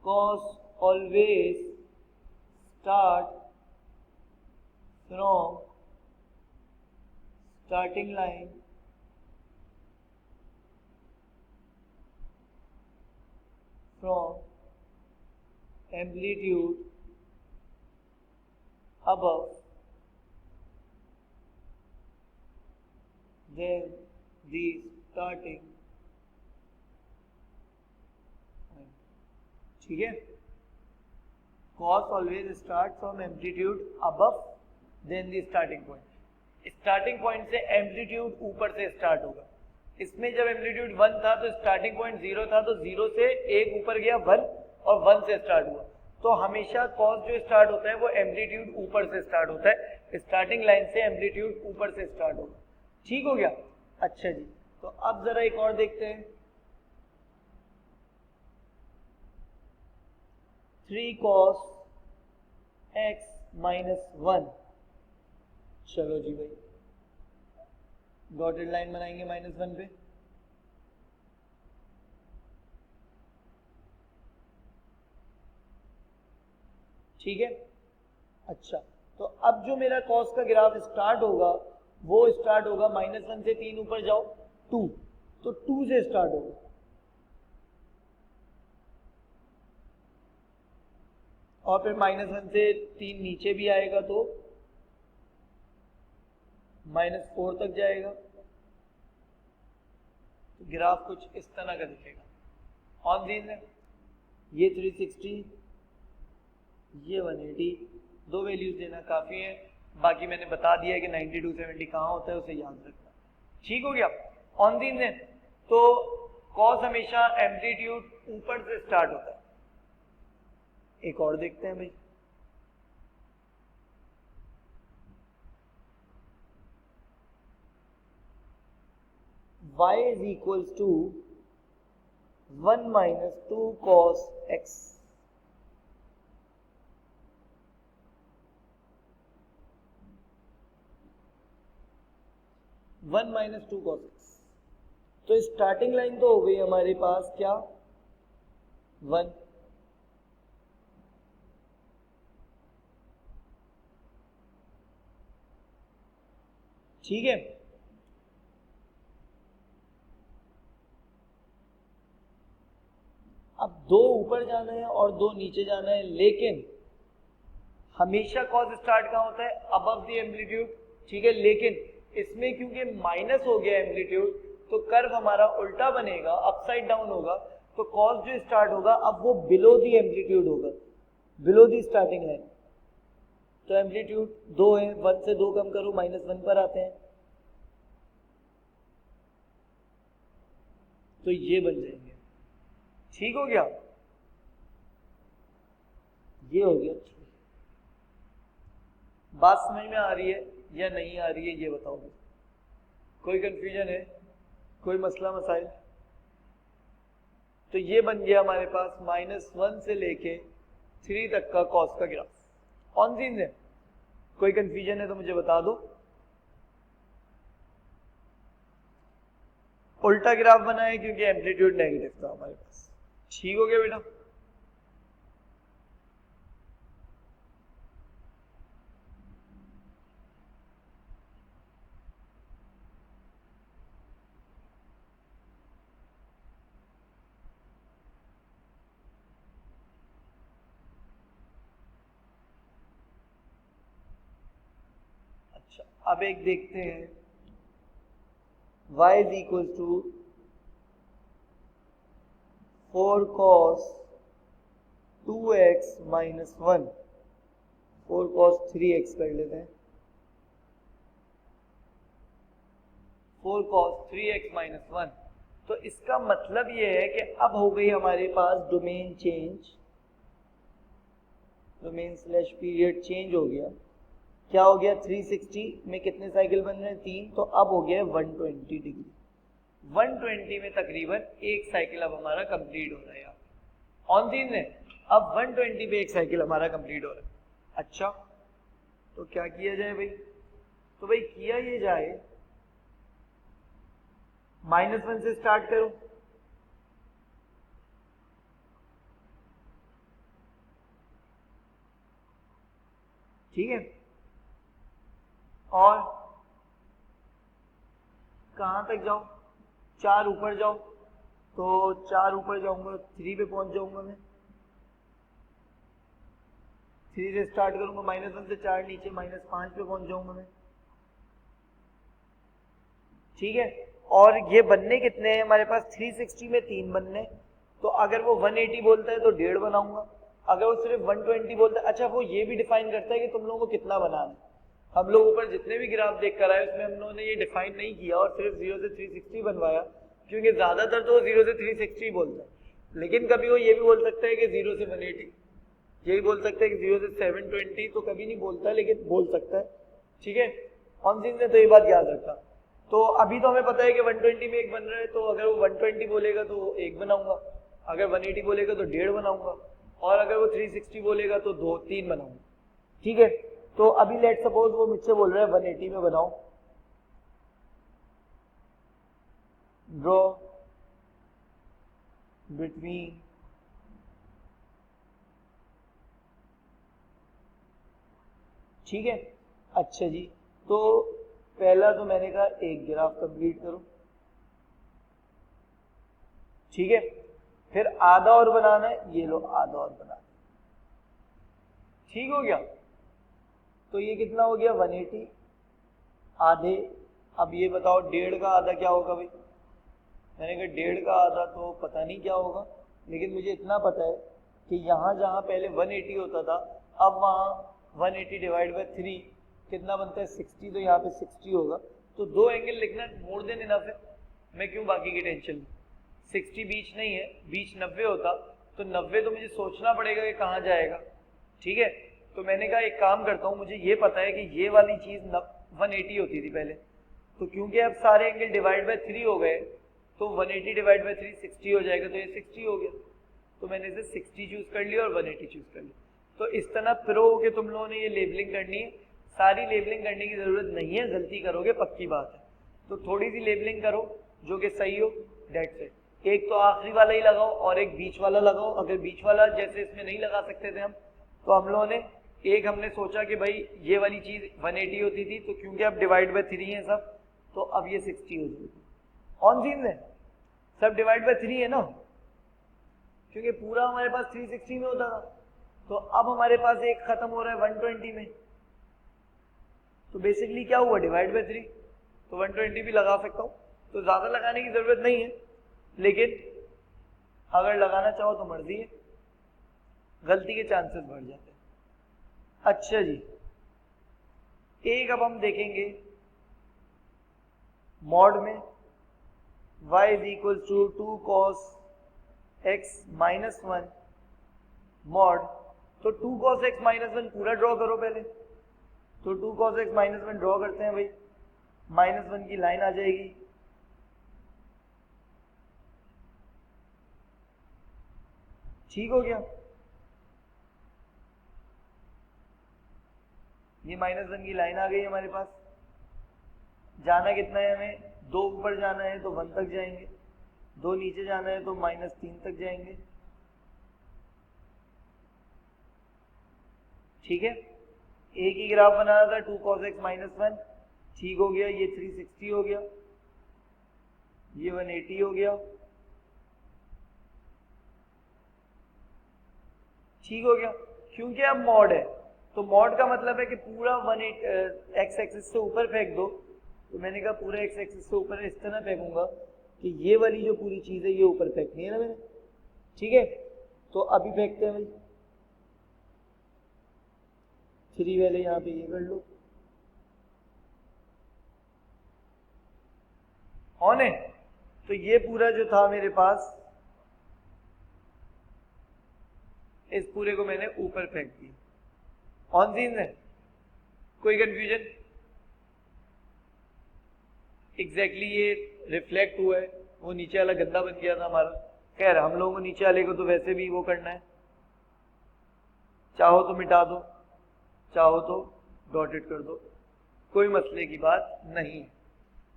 cos always start from starting line from amplitude above then the starting point. ठीक है, cos always start from amplitude above then the starting point. starting point से amplitude ऊपर से start होगा। इसमें जब एम्पलीट्यूड 1 था तो स्टार्टिंग पॉइंट 0 था, तो 0 से एक ऊपर गया 1 और 1 से स्टार्ट हुआ। तो हमेशा कॉस जो स्टार्ट होता है वो एम्पलीट्यूड ऊपर से स्टार्ट होता है, स्टार्टिंग लाइन से एम्पलीट्यूड ऊपर से स्टार्ट होगा। ठीक हो गया? अच्छा जी, तो अब जरा एक और देखते हैं, 3 cos x माइनस 1। चलो जी भाई, डॉटेड लाइन बनाएंगे -1 पे। ठीक है, अच्छा, तो अब जो मेरा कॉस का ग्राफ स्टार्ट होगा वो स्टार्ट होगा -1 से 3 ऊपर जाओ 2, तो 2 से स्टार्ट होगा। और फिर -1 से 3 नीचे भी आएगा तो -4 तक जाएगा। तो ग्राफ कुछ इस तरह का दिखेगा। ऑन दिन ये 360, ये 180, दो वैल्यूज देना काफी है। बाकी मैंने बता दिया है कि 90 to 70 कहाँ होता है, उसे याद रखना। ठीक हो गया? ऑन दिन तो कॉस हमेशा एम्पलीट्यूड ऊपर से स्टार्ट होता है। एक और देखते हैं भाई, y is equals to 1 minus 2 cos x। One minus 2 cos x। तो स्टार्टिंग लाइन तो हो गई हमारे पास क्या 1, ठीक है। अब 2 ऊपर जाना है और 2 नीचे जाना है, लेकिन हमेशा कॉस स्टार्ट कहाँ होता है? Above the amplitude. ठीक है, लेकिन इसमें क्योंकि माइनस हो गया एम्पलीट्यूड तो कर्व हमारा उल्टा बनेगा, अपसाइड डाउन होगा। तो कॉस जो स्टार्ट होगा अब वो बिलो द एम्पलीट्यूड होगा, बिलो द स्टार्टिंग लाइन। तो एम्पलीट्यूड 2 है, 1 से 2 कम करो -1 पर आते हैं, तो ये बन जाएंगे। ठीक हो गया? ये हो गया। बात समझ में आ रही है या नहीं आ रही है ये बताओ। कोई कंफ्यूजन है, कोई मसला मसाइल? तो ये बन गया हमारे पास -1 से लेके 3 तक का कॉस का ग्राफ। ऑन सीन है, कोई कंफ्यूजन है तो मुझे बता दो। उल्टा ग्राफ बना है क्योंकि एम्पलीट्यूड नेगेटिव था हमारे पास। ठीक हो गया बेटा? अच्छा, अब एक देखते हैं, y is equals to 4 cos 2x minus 1, 4 cos 3x कर लेते हैं, 4 cos 3x minus 1। तो इसका मतलब ये है कि अब हो गई हमारे पास domain change, domain slash period change हो गया। क्या हो गया? 360 में कितने साइकिल बन रहे हैं? 3, तो अब हो गया 120 डिग्री। 120 में तकरीबन एक साइकिल अब हमारा कंप्लीट हो रहा है। ऑन सीन में अब 120 पे एक साइकिल हमारा कंप्लीट हो रहा है। अच्छा, तो क्या किया जाए भाई? तो भाई किया ये जाए, -1 से स्टार्ट करो। ठीक है, और कहां तक जाऊं? 4 ऊपर जाओ, तो 4 ऊपर जाऊंगा 3 पे पहुंच जाऊंगा मैं। 3 से स्टार्ट करूंगा, -1 से 4 नीचे, -5 पे पहुंच जाऊंगा मैं। ठीक है, और ये बनने कितने हैं हमारे पास? 360 में 3 बनने। तो अगर वो 180 बोलता है तो 1.5 बनाऊंगा, अगर वो सिर्फ 120 बोलता है। अच्छा, वो ये भी डिफाइन करता है कि तुम लोगों को कितना बनाना है। हम लोग ऊपर जितने भी ग्राफ देख कर आए उसमें हम लोगों ने ये डिफाइन नहीं किया और सिर्फ 0 से 360 बनवाया, क्योंकि ज्यादातर तो 0 से 360 बोलता है। लेकिन कभी वो ये भी बोल सकता है कि 0 से 180, ये भी बोल सकता है कि 0 से 720, तो कभी नहीं बोलता लेकिन बोल सकता है। ठीक है, ऑन सीन में तो ये बात याद रखा। तो अभी तो हमें पता है कि 120 में एक बन रहा है, तो अगर वो 120 बोलेगा तो एक बनाऊंगा, अगर 180 बोलेगा तो 1.5 बनाऊंगा, और अगर वो 360 बोलेगा तो 2-3 बनाऊंगा। ठीक है, तो अभी लेट सपोज वो मुझसे बोल रहा है 180 में बनाओ, ड्रॉ बिटवीन ठीक है। अच्छा जी, तो पहला तो मैंने कहा एक ग्राफ कंप्लीट करो। ठीक है, फिर आधा और बनाना है, ये लो आधा और बना। ठीक हो गया, तो ये कितना हो गया? 180 आधे। अब ये बताओ 1.5 का आधा क्या होगा भाई? मैंने कहा 1.5 का आधा तो पता नहीं क्या होगा, लेकिन मुझे इतना पता है कि यहाँ जहाँ पहले 180 होता था, अब वहाँ 180 डिवाइड बाई 3 कितना बनता है? 60। तो यहाँ पे 60 होगा, तो 2 एंगल लिखना मोर देन इनफ है। मैं क्यों बाकी की टेंशन लूं? 60 बीच नहीं है, बीच 90 होता, तो 90 तो मुझे सोचना पड़ेगा कि कहाँ जाएगा। ठीक है, तो मैंने कहा एक काम करता हूँ, मुझे ये पता है कि ये वाली चीज 180 होती थी पहले, तो क्योंकि अब सारे एंगल डिवाइड बाय 3 हो गए, तो 180 डिवाइड बाय 3 60 हो जाएगा, तो ये 60 हो गया। तो मैंने इसे 60 चूज कर लिया और 180 चूज कर लिया। तो इस तरह प्रो हो के तुम लोगों ने ये लेबलिंग करनी है। सारी लेबलिंग करने की जरूरत नहीं है, गलती करोगे पक्की बात है, तो थोड़ी सी लेबलिंग करो जो कि सही हो, दैट्स इट। एक तो आखिरी वाला ही लगाओ और एक बीच वाला लगाओ। अगर बीच वाला जैसे इसमें नहीं लगा सकते थे हम, तो हम लोगों ने हमने सोचा कि भाई ये वाली चीज 180 होती थी, तो क्योंकि अब डिवाइड बाय 3 है सब, तो अब ये 60 हो जाएगी। ऑन सीन है, सब डिवाइड बाय 3 है ना, क्योंकि पूरा हमारे पास 360 में होता था, तो अब हमारे पास एक खत्म हो रहा है 120 में, तो बेसिकली क्या हुआ? डिवाइड बाय 3, तो 120 भी लगा सकता हूँ, तो ज्यादा लगाने की जरूरत नहीं है, लेकिन अगर लगाना चाहो तो मर्जी है, गलती के चांसेस बढ़ जाते हैं। अच्छा जी, एक अब हम देखेंगे मॉड में y is equal to 2 cos x minus 1 mod. तो 2 cos x माइनस 1 पूरा ड्रॉ करो पहले, तो 2 cos x माइनस 1 ड्रॉ करते हैं भाई, -1 की लाइन आ जाएगी। ठीक हो गया, ये -1 की लाइन आ गई हमारे पास। जाना कितना है हमें? 2 ऊपर जाना है तो 1 तक जाएंगे, 2 नीचे जाना है तो -3 तक जाएंगे। ठीक है, एक ही ग्राफ बनाना था 2 cos x माइनस 1। ठीक हो गया, ये 360 हो गया, ये 180 हो गया। ठीक हो गया, क्योंकि अब मॉड है, तो मॉड का मतलब है कि पूरा 1 x एक्सिस से ऊपर फेंक दो। तो मैंने कहा पूरा x एक्सिस से ऊपर इस तरह फेंकूंगा कि ये वाली जो पूरी चीज है ये ऊपर फेंकनी है ना मैंने। ठीक है, तो अभी फेंकते हैं भाई, 3 वाले यहाँ पे ये कर लो, ऑन है। तो ये पूरा जो था मेरे पास, इस पूरे को मैंने ऊपर फेंक दिया। ऑन सीन है, कोई कंफ्यूजन? एग्जैक्टली ये रिफ्लेक्ट हुआ है, वो नीचे वाला गंदा बन गया था हमारा। खैर हम लोगों को नीचे वाले को तो वैसे भी वो करना है, चाहो तो मिटा दो, चाहो तो डॉटेड कर दो, कोई मसले की बात नहीं है।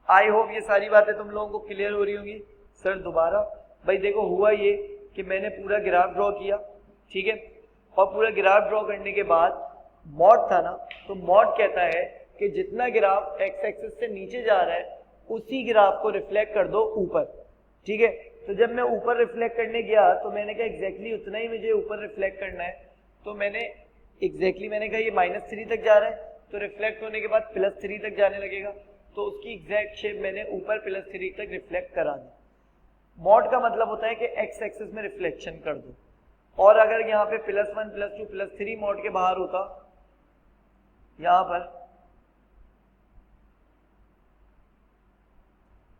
आई होप ये सारी बातें तुम लोगों को क्लियर हो रही होंगी। सर दोबारा भाई देखो, हुआ ये कि मैंने पूरा ग्राफ ड्रॉ किया, ठीक है, और पूरा ग्राफ ड्रॉ करने के बाद मॉड था ना, तो मॉड कहता है कि जितना ग्राफ एक्स एक्सिस से नीचे जा रहा है उसी ग्राफ को रिफ्लेक्ट कर दो ऊपर, ठीक है। तो जब मैं ऊपर रिफ्लेक्ट करने गया तो मैंने कहा एग्जैक्टली उतना ही मुझे ऊपर रिफ्लेक्ट करना है, तो मैंने मैंने कहा ये -3 तक जा रहा है, तो रिफ्लेक्ट होने के बाद +3 तक जाने लगेगा, तो उसकी एग्जैक्ट शेप मैंने ऊपर +3 तक रिफ्लेक्ट करा दी। मॉड का मतलब होता है कि एक्स एक्सिस में रिफ्लेक्शन कर दो, और अगर यहाँ पे +1 +2 +3 मॉड के बाहर होता, यहाँ पर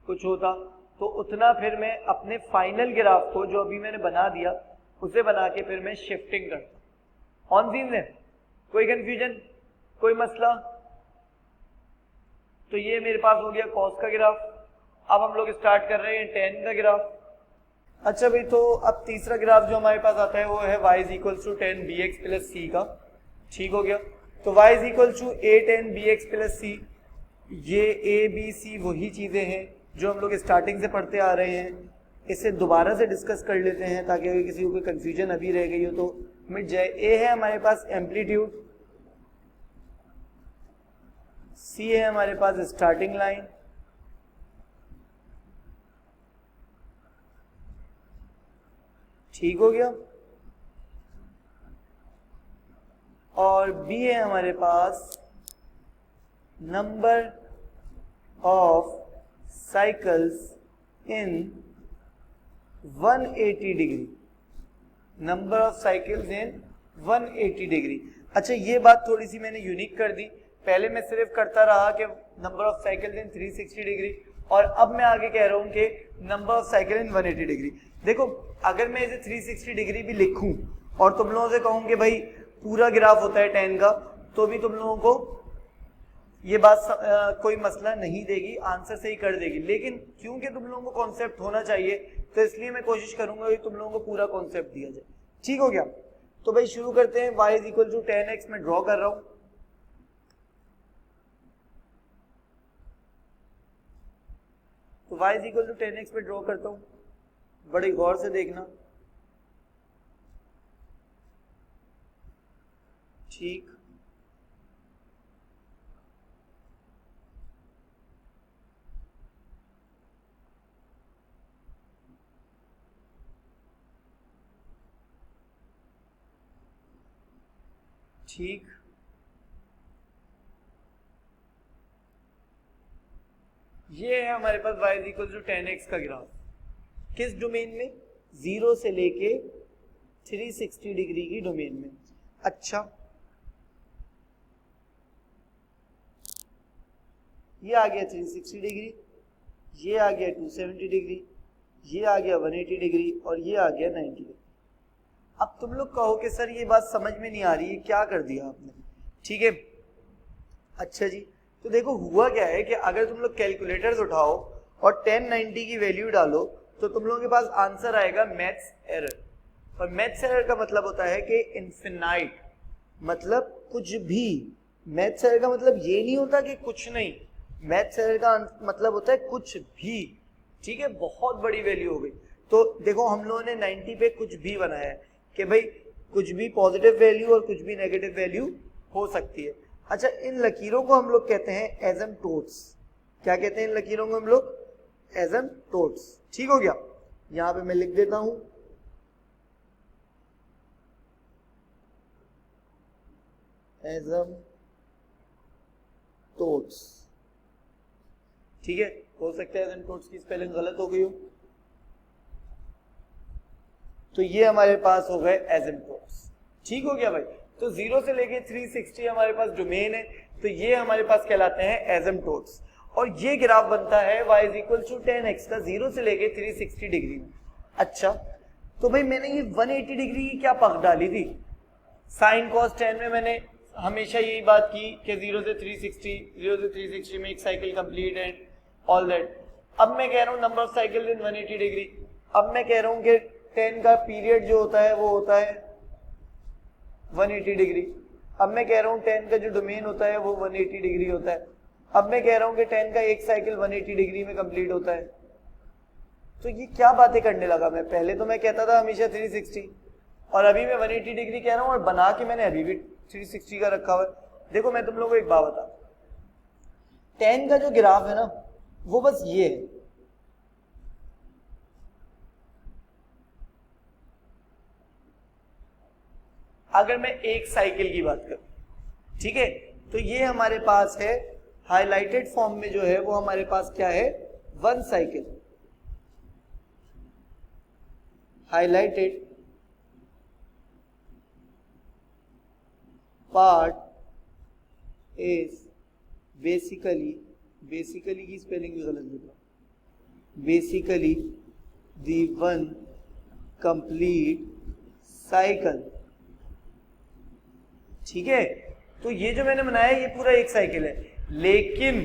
कुछ होता, तो उतना फिर मैं अपने फाइनल ग्राफ को जो अभी मैंने बना दिया उसे बना के फिर मैं शिफ्टिंग करता। ऑन सीन है, कोई कंफ्यूजन, कोई मसला? तो ये मेरे पास हो गया कॉस का ग्राफ। अब हम लोग स्टार्ट कर रहे हैं टेन का ग्राफ। अच्छा भाई, तो अब तीसरा ग्राफ जो हमारे पास आता है वो है y = 10 bx + c का, ठीक हो गया। तो y = 8 10 bx + c, ये a b c वही चीजें हैं जो हम लोग स्टार्टिंग से पढ़ते आ रहे हैं। इसे दोबारा से डिस्कस कर लेते हैं ताकि अगर किसी को कोई कंफ्यूजन अभी रह गई हो तो मिट जाए। ए है हमारे पास एम्पलीट्यूड, सी है हमारे पास स्टार्टिंग लाइन, ठीक हो गया, और बी है हमारे पास number of cycles in 180 degree, number of cycles in 180 degree. अच्छा, ये बात थोड़ी सी मैंने यूनिक कर दी, पहले मैं सिर्फ करता रहा कि number of cycles in 360 degree, और अब मैं आगे कह रहा हूं कि number of cycle in 180 degree. देखो, अगर मैं इसे 360 डिग्री भी लिखूं और तुम लोगों से कहूं कि भाई पूरा ग्राफ होता है 10 का, तो भी तुम लोगों को ये बात कोई मसला नहीं देगी, आंसर सही कर देगी। लेकिन क्योंकि तुम लोगों को कॉन्सेप्ट होना चाहिए, तो इसलिए मैं कोशिश करूंगा कि तुम लोगों को पूरा कॉन्सेप्ट दिया जाए, ठीक हो गया। तो भाई शुरू करते हैं। y = 10x में ड्रॉ कर रहा हूं, तो y = 10x में ड्रॉ करता हूं, बड़े गौर से देखना, ठीक। ठीक, ये है हमारे पास y = 10x का ग्राफ, किस डोमेन में? 0 से लेके 360 डिग्री की डोमेन में। अच्छा, ये आ गया 360 डिग्री, ये आ गया 270 डिग्री, ये आ गया 180 डिग्री, और ये आ गया 90 डिग्री। अब तुम लोग कहो कि सर ये बात समझ में नहीं आ रही है, क्या कर दिया आपने, ठीक है। अच्छा जी, तो देखो हुआ क्या है कि अगर तुम लोग कैलकुलेटर्स उठाओ और 1090 की वैल्यू डालो तो तुम लोगों के पास आंसर आएगा मैथ्स एरर। और मैथ्स एरर का मतलब होता है कि इनफिनाइट, मतलब कुछ भी। मैथ्स एरर का मतलब ये नहीं होता कि कुछ नहीं, मैथ्स एरर का मतलब होता है कुछ भी, ठीक है। बहुत बड़ी वैल्यू हो गई। तो देखो हम लोगों ने 90 पे कुछ भी बनाया है कि भाई कुछ भी पॉजिटिव वैल्यू और कुछ भी नेगेटिव वैल्यू हो सकती है। अच्छा, इन लकीरों को हम लोग कहते हैं एसिम्पटोट्स। क्या कहते हैं इन लकीरों को हम लोग? एसिम्पटोट्स, ठीक हो गया। यहां पे मैं लिख देता हूं एसिम्पटोट्स, ठीक है। हो सकता है एसिम्पटोट्स की स्पेलिंग गलत हो गई हो, तो ये हमारे पास हो गए एसिम्पटोट्स, ठीक हो गया भाई। तो 0 से लेके 360 हमारे पास डोमेन है, तो ये हमारे पास कहलाते हैं एसिम्पटोट्स। और ये ग्राफ बनता है y = 10x का 0 से लेके 360 डिग्री में। अच्छा, तो भाई मैंने ये 180 डिग्री की क्या पक डाली थी? साइन कॉस 10 में मैंने हमेशा यही बात की कि 0 से 360 में एक साइकिल कंप्लीट है। All that. अब मैं कह रहा हूँ number of cycle in 180 degree. अब मैं कह रहा हूँ कि 10 का पीरियड जो होता है वो होता है 180 डिग्री। अब मैं कह रहा हूँ 10 का जो डोमेन होता है वो 180 डिग्री होता है। अब मैं कह रहा हूँ कि 10 का एक साइकिल 180 डिग्री में कंप्लीट होता है। तो ये क्या बातें करने लगा मैं? पहले तो मैं कहता था हमेशा 360 और अभी मैं 180 डिग्री कह रहा हूँ और बना के मैंने अभी भी 360 का रखा हुआ है। देखो मैं तुम लोगों को एक बात बता, 10 का जो ग्राफ है ना वो बस ये है। अगर मैं एक साइकिल की बात करूं, ठीक है, तो ये हमारे पास है हाईलाइटेड फॉर्म में जो है वो हमारे पास क्या है, 1 cycle. Highlighted part is basically की स्पेलिंग भी गलत लिखा, बेसिकली दी 1 कंप्लीट साइकिल। ठीक है, तो ये जो मैंने बनाया ये पूरा एक साइकिल है। लेकिन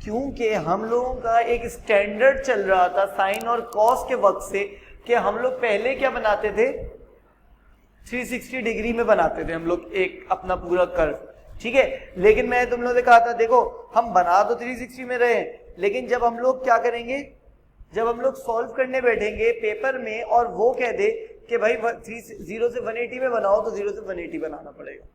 क्योंकि हम लोगों का एक स्टैंडर्ड चल रहा था साइन और कॉस के वक्त से कि हम लोग पहले क्या बनाते थे, 360 डिग्री में बनाते थे हम लोग एक अपना पूरा कर्व। ठीक है, लेकिन मैं तुम लोगों से कहा था देखो हम बना तो 360 में रहे, लेकिन जब हम लोग क्या करेंगे, जब हम लोग सॉल्व करने बैठेंगे पेपर में और वो कह दे कि भाई 0 से 180 में बनाओ तो 0 से 180 बनाना पड़ेगा।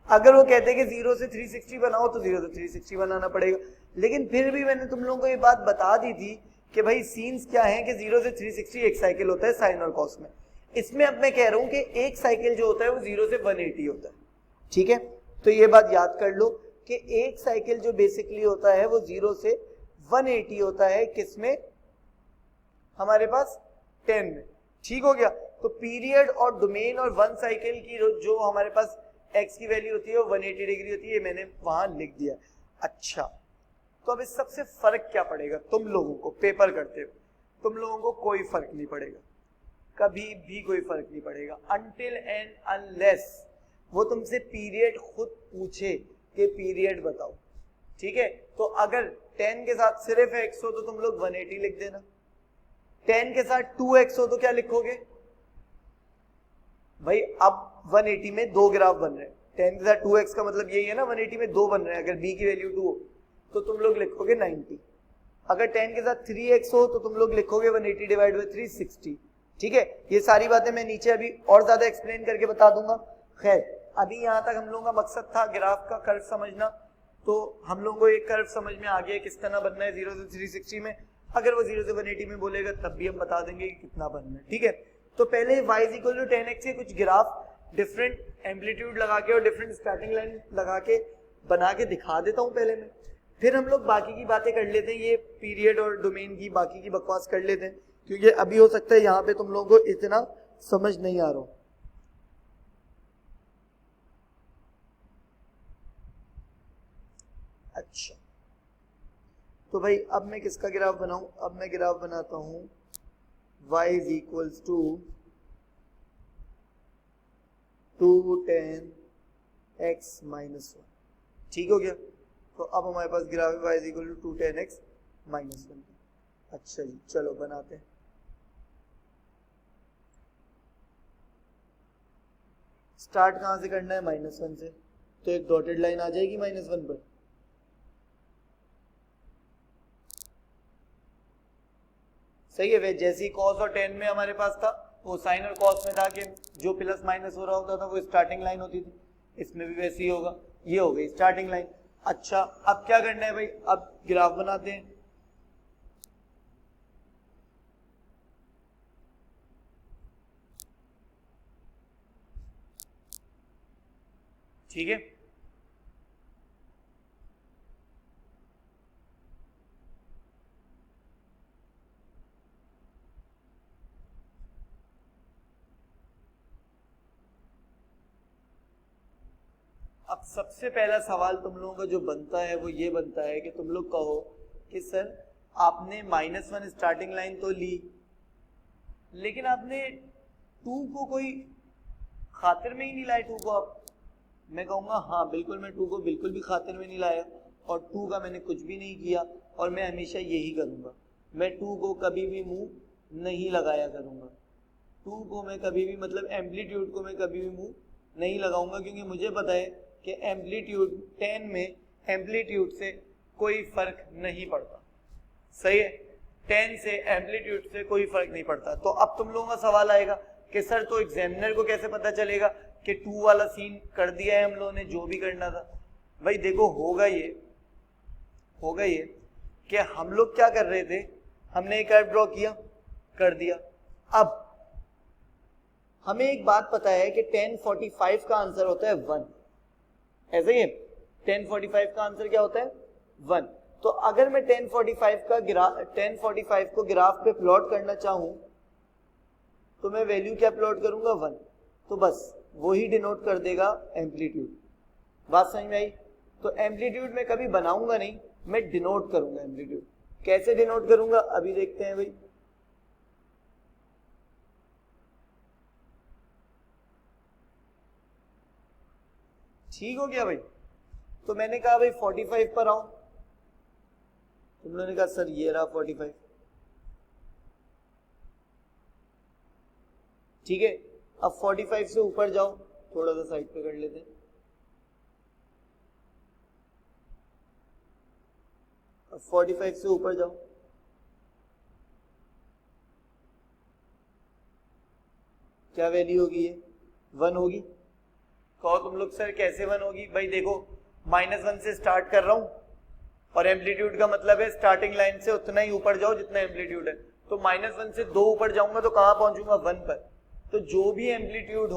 अगर वो कहते कि 0 से 360 बनाओ तो 0 से 360 बनाना पड़ेगा। लेकिन फिर भी मैंने तुम लोगों को ये बात बता दी थी कि भाई सीन्स क्या है कि 0 से 360 एक साइकिल होता है साइन और कॉस में। इसमें अब मैं कह रहा हूं कि एक साइकिल जो होता है वो 0 से 180 होता है। ठीक है, तो ये बात याद कर लो कि एक साइकिल जो बेसिकली होता है वो 0 से 180 होता है। किसमें? हमारे पास 10 में। ठीक हो गया, तो पीरियड और डोमेन और 1 साइकिल की जो हमारे पास x की वैल्यू होती है वो 180 डिग्री होती है, ये मैंने वहां लिख दिया। अच्छा, तो अब इस सबसे फर्क क्या पड़ेगा तुम लोगों को पेपर करते हो? तुम लोगों को कोई फर्क नहीं पड़ेगा, कभी भी कोई फर्क नहीं पड़ेगा, अनटिल एंड अनलेस वो तुमसे पीरियड खुद पूछे कि पीरियड बताओ। ठीक है, तो अगर 10 के साथ सिर्फ x हो तो तुम लोग 180 लिख देना, 10 के साथ 2x हो तो क्या लिखोगे भाई? अब 180 में 2 ग्राफ बन रहे हैं, 10 के साथ 2x का मतलब यही है ना, 180 में 2 बन रहे हैं। अगर b की वैल्यू 2 हो तो तुम लोग लिखोगे 90। अगर 10 के साथ 3x हो तो तुम लोग लिखोगे 180 डिवाइड बाय 360। ठीक है, ये सारी बातें मैं नीचे अभी और ज्यादा एक्सप्लेन करके बता दूंगा। खैर, अभी यहां तक हम लोगों का मकसद था ग्राफ का कर्व समझना, तो हम लोगों को एक कर्व समझ में आ गया किस तरह बनना है 0 से 360 में। अगर वो 0 से 180 में बोलेगा तब भी हम बता देंगे कि कितना बनना है। ठीक है, तो पहले y इक्वल टू 10x के कुछ ग्राफ डिफरेंट एम्पलीट्यूड लगा के और डिफरेंट स्टार्टिंग लाइन लगा के बना के दिखा देता हूं पहले मैं, फिर हम लोग बाकी की बातें कर लेते हैं, ये पीरियड और डोमेन की बाकी की बकवास कर लेते हैं, क्योंकि अभी हो सकता है यहाँ पे तुम लोगों को इतना समझ नहीं आ रहा। अच्छा, तो भाई अब मैं किसका ग्राफ बनाऊं? अब मैं ग्राफ बनाता हूं y is equals to 2tan x minus 1। ठीक हो गया, तो अब हमारे पास graph y is equal to 2tan x minus 1। अच्छा जी, चलो बनाते हैं। स्टार्ट कहां से करना है? -1 से, तो एक डॉटेड लाइन आ जाएगी -1 पर। सही है, वे जैसी कॉस और टेन में हमारे पास था वो साइन और कॉस में था कि जो प्लस माइनस हो रहा होता था वो स्टार्टिंग लाइन होती थी, इसमें भी वैसे ही होगा, ये हो गई स्टार्टिंग लाइन। अच्छा, अब क्या करना है भाई? अब ग्राफ बनाते हैं। ठीक है, अब सबसे पहला सवाल तुम लोगों का जो बनता है वो ये बनता है कि तुम लोग कहो कि सर आपने -1 स्टार्टिंग लाइन तो ली, लेकिन आपने 2 को कोई खातिर में ही नहीं लाए 2 को आप। मैं कहूंगा हाँ बिल्कुल, मैं 2 को बिल्कुल भी खातिर में नहीं लाया। और 2 का मैंने कुछ भी नहीं किया, और मैं हमेशा यही करूँगा, मैं 2 को कभी भी मुंह नहीं लगाया करूँगा। 2 को मैं कभी भी, मतलब एम्पलीट्यूड को मैं कभी भी मुंह नहीं लगाऊंगा, क्योंकि मुझे पता है कि एम्पलीट्यूड 10 में एम्पलीट्यूड से कोई फर्क नहीं पड़ता। सही है, 10 से एम्पलीट्यूड से कोई फर्क नहीं पड़ता। तो अब तुम लोगों का सवाल आएगा कि सर तो एग्जामिनर को कैसे पता चलेगा कि 2 वाला सीन कर दिया है हम लोगों ने जो भी करना था। भाई देखो, होगा ये कि हम लोग क्या कर रहे थे, हमने एक कर्व ड्रॉ किया, कर दिया। अब हमें एक बात पता है कि 1045 का आंसर होता है 1, ऐसे ही है। 1045 का आंसर क्या होता है 1। तो अगर मैं 1045 को ग्राफ पे प्लॉट करना चाहूं तो मैं वैल्यू क्या प्लॉट करूंगा 1, तो बस वही डिनोट कर देगा एम्पलीट्यूड। बात समझ में आई? तो एम्पलीट्यूड मैं कभी बनाऊंगा नहीं, मैं डिनोट करूंगा एम्पलीट्यूड। कैसे डिनोट करूंगा अभी देखते हैं भाई। ठीक हो गया भाई? तो मैंने कहा भाई 45 पर आओ, तुम लोगों ने कहा सर ये रहा 45। ठीक है, अब 45 से ऊपर जाओ, थोड़ा सा साइड पे कर लेते हैं। अब 45 से ऊपर जाओ, क्या वैल्यू होगी ये 1 होगी। कहो तुम लोग सर कैसे 1 होगी? भाई देखो, -1 से स्टार्ट कर रहा हूं और एम्पलीट्यूड का मतलब है स्टार्टिंग लाइन से उतना ही ऊपर जाओ जितना एम्पलीट्यूड है। तो -1 से 2 ऊपर जाऊंगा तो कहां पहुंचूंगा 1 पर। तो जो भी एम्पलीट्यूड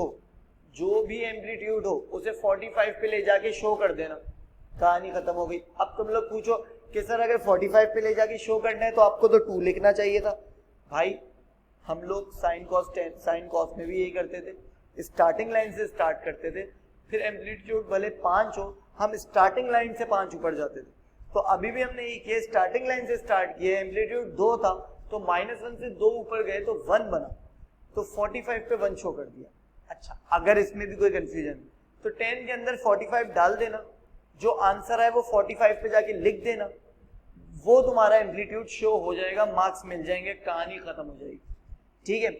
हो उसे 45 पे ले जाके शो कर देना, कहानी खत्म हो गई। अब तुम लोग पूछो कि सर अगर 45 पे ले जाके शो करना है तो आपको तो 2 लिखना चाहिए था। भाई हम लोग साइन कॉस में भी यही करते थे, स्टार्टिंग लाइन से स्टार्ट करते थे, फिर एम्पलीट्यूड भले 5 हो, हम स्टार्टिंग लाइन से 5 ऊपर जाते थे। तो अभी भी हमने यही किया, स्टार्टिंग लाइन से स्टार्ट किया, एम्पलीट्यूड 2 था तो -1 से 2 ऊपर गए तो 1 बना, तो 45 पे 1 शो कर दिया। अच्छा, अगर इसमें भी कोई कंफ्यूजन तो 10 के अंदर 45 डाल देना, जो आंसर है वो 45 पे जाके लिख देना, वो तुम्हारा एम्पलीट्यूड शो हो जाएगा, मार्क्स मिल जाएंगे, कहानी खत्म हो जाएगी। ठीक है,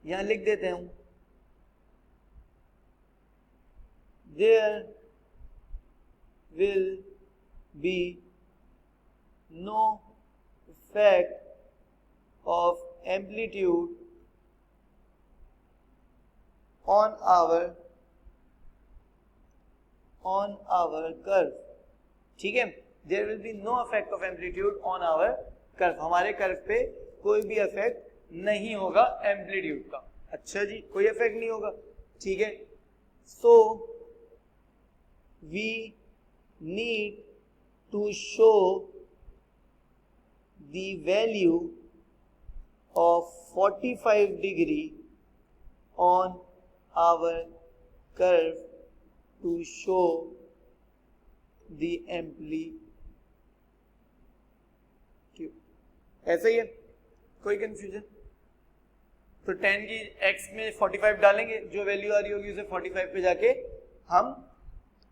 यहां लिख देते हैं, there will be no effect of amplitude on our curve। ठीक है, there will be no effect of amplitude on our curve, हमारे कर्व पे कोई भी इफेक्ट नहीं होगा एम्पलीट्यूड का। अच्छा जी, कोई इफेक्ट नहीं होगा। ठीक है, so we need to show the value of 45 degree on our curve to show the amplitude। ऐसा ही है, कोई कंफ्यूजन? तो 10 की x में 45 डालेंगे, जो वैल्यू आ रही होगी उसे 45 पे जाके हम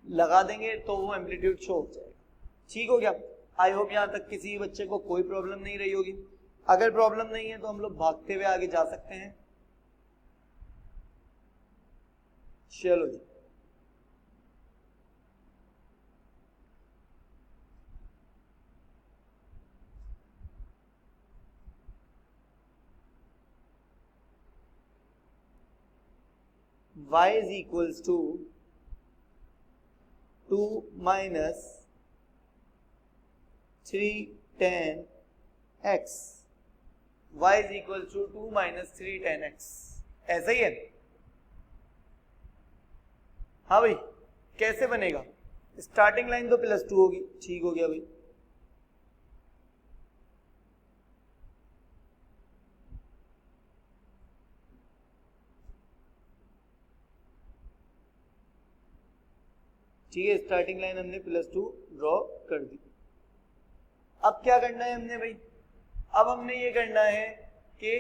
लगा देंगे तो वो एम्पलीट्यूड शो हो जाएगा। ठीक हो गया? आई होप यहाँ तक किसी बच्चे को कोई प्रॉब्लम नहीं रही होगी। अगर प्रॉब्लम नहीं है तो हम लोग भागते हुए आगे जा सकते हैं। चलो जी, y is equals to 2 minus 3 tan x। y is equals to 2 minus 3 tan x, ऐसा ही है। हाँ भाई, कैसे बनेगा? स्टार्टिंग लाइन तो +2 होगी। ठीक हो गया भाई। ठीक है, स्टार्टिंग लाइन हमने +2 ड्रॉ कर दी। अब क्या करना है हमने भाई? अब हमने ये करना है कि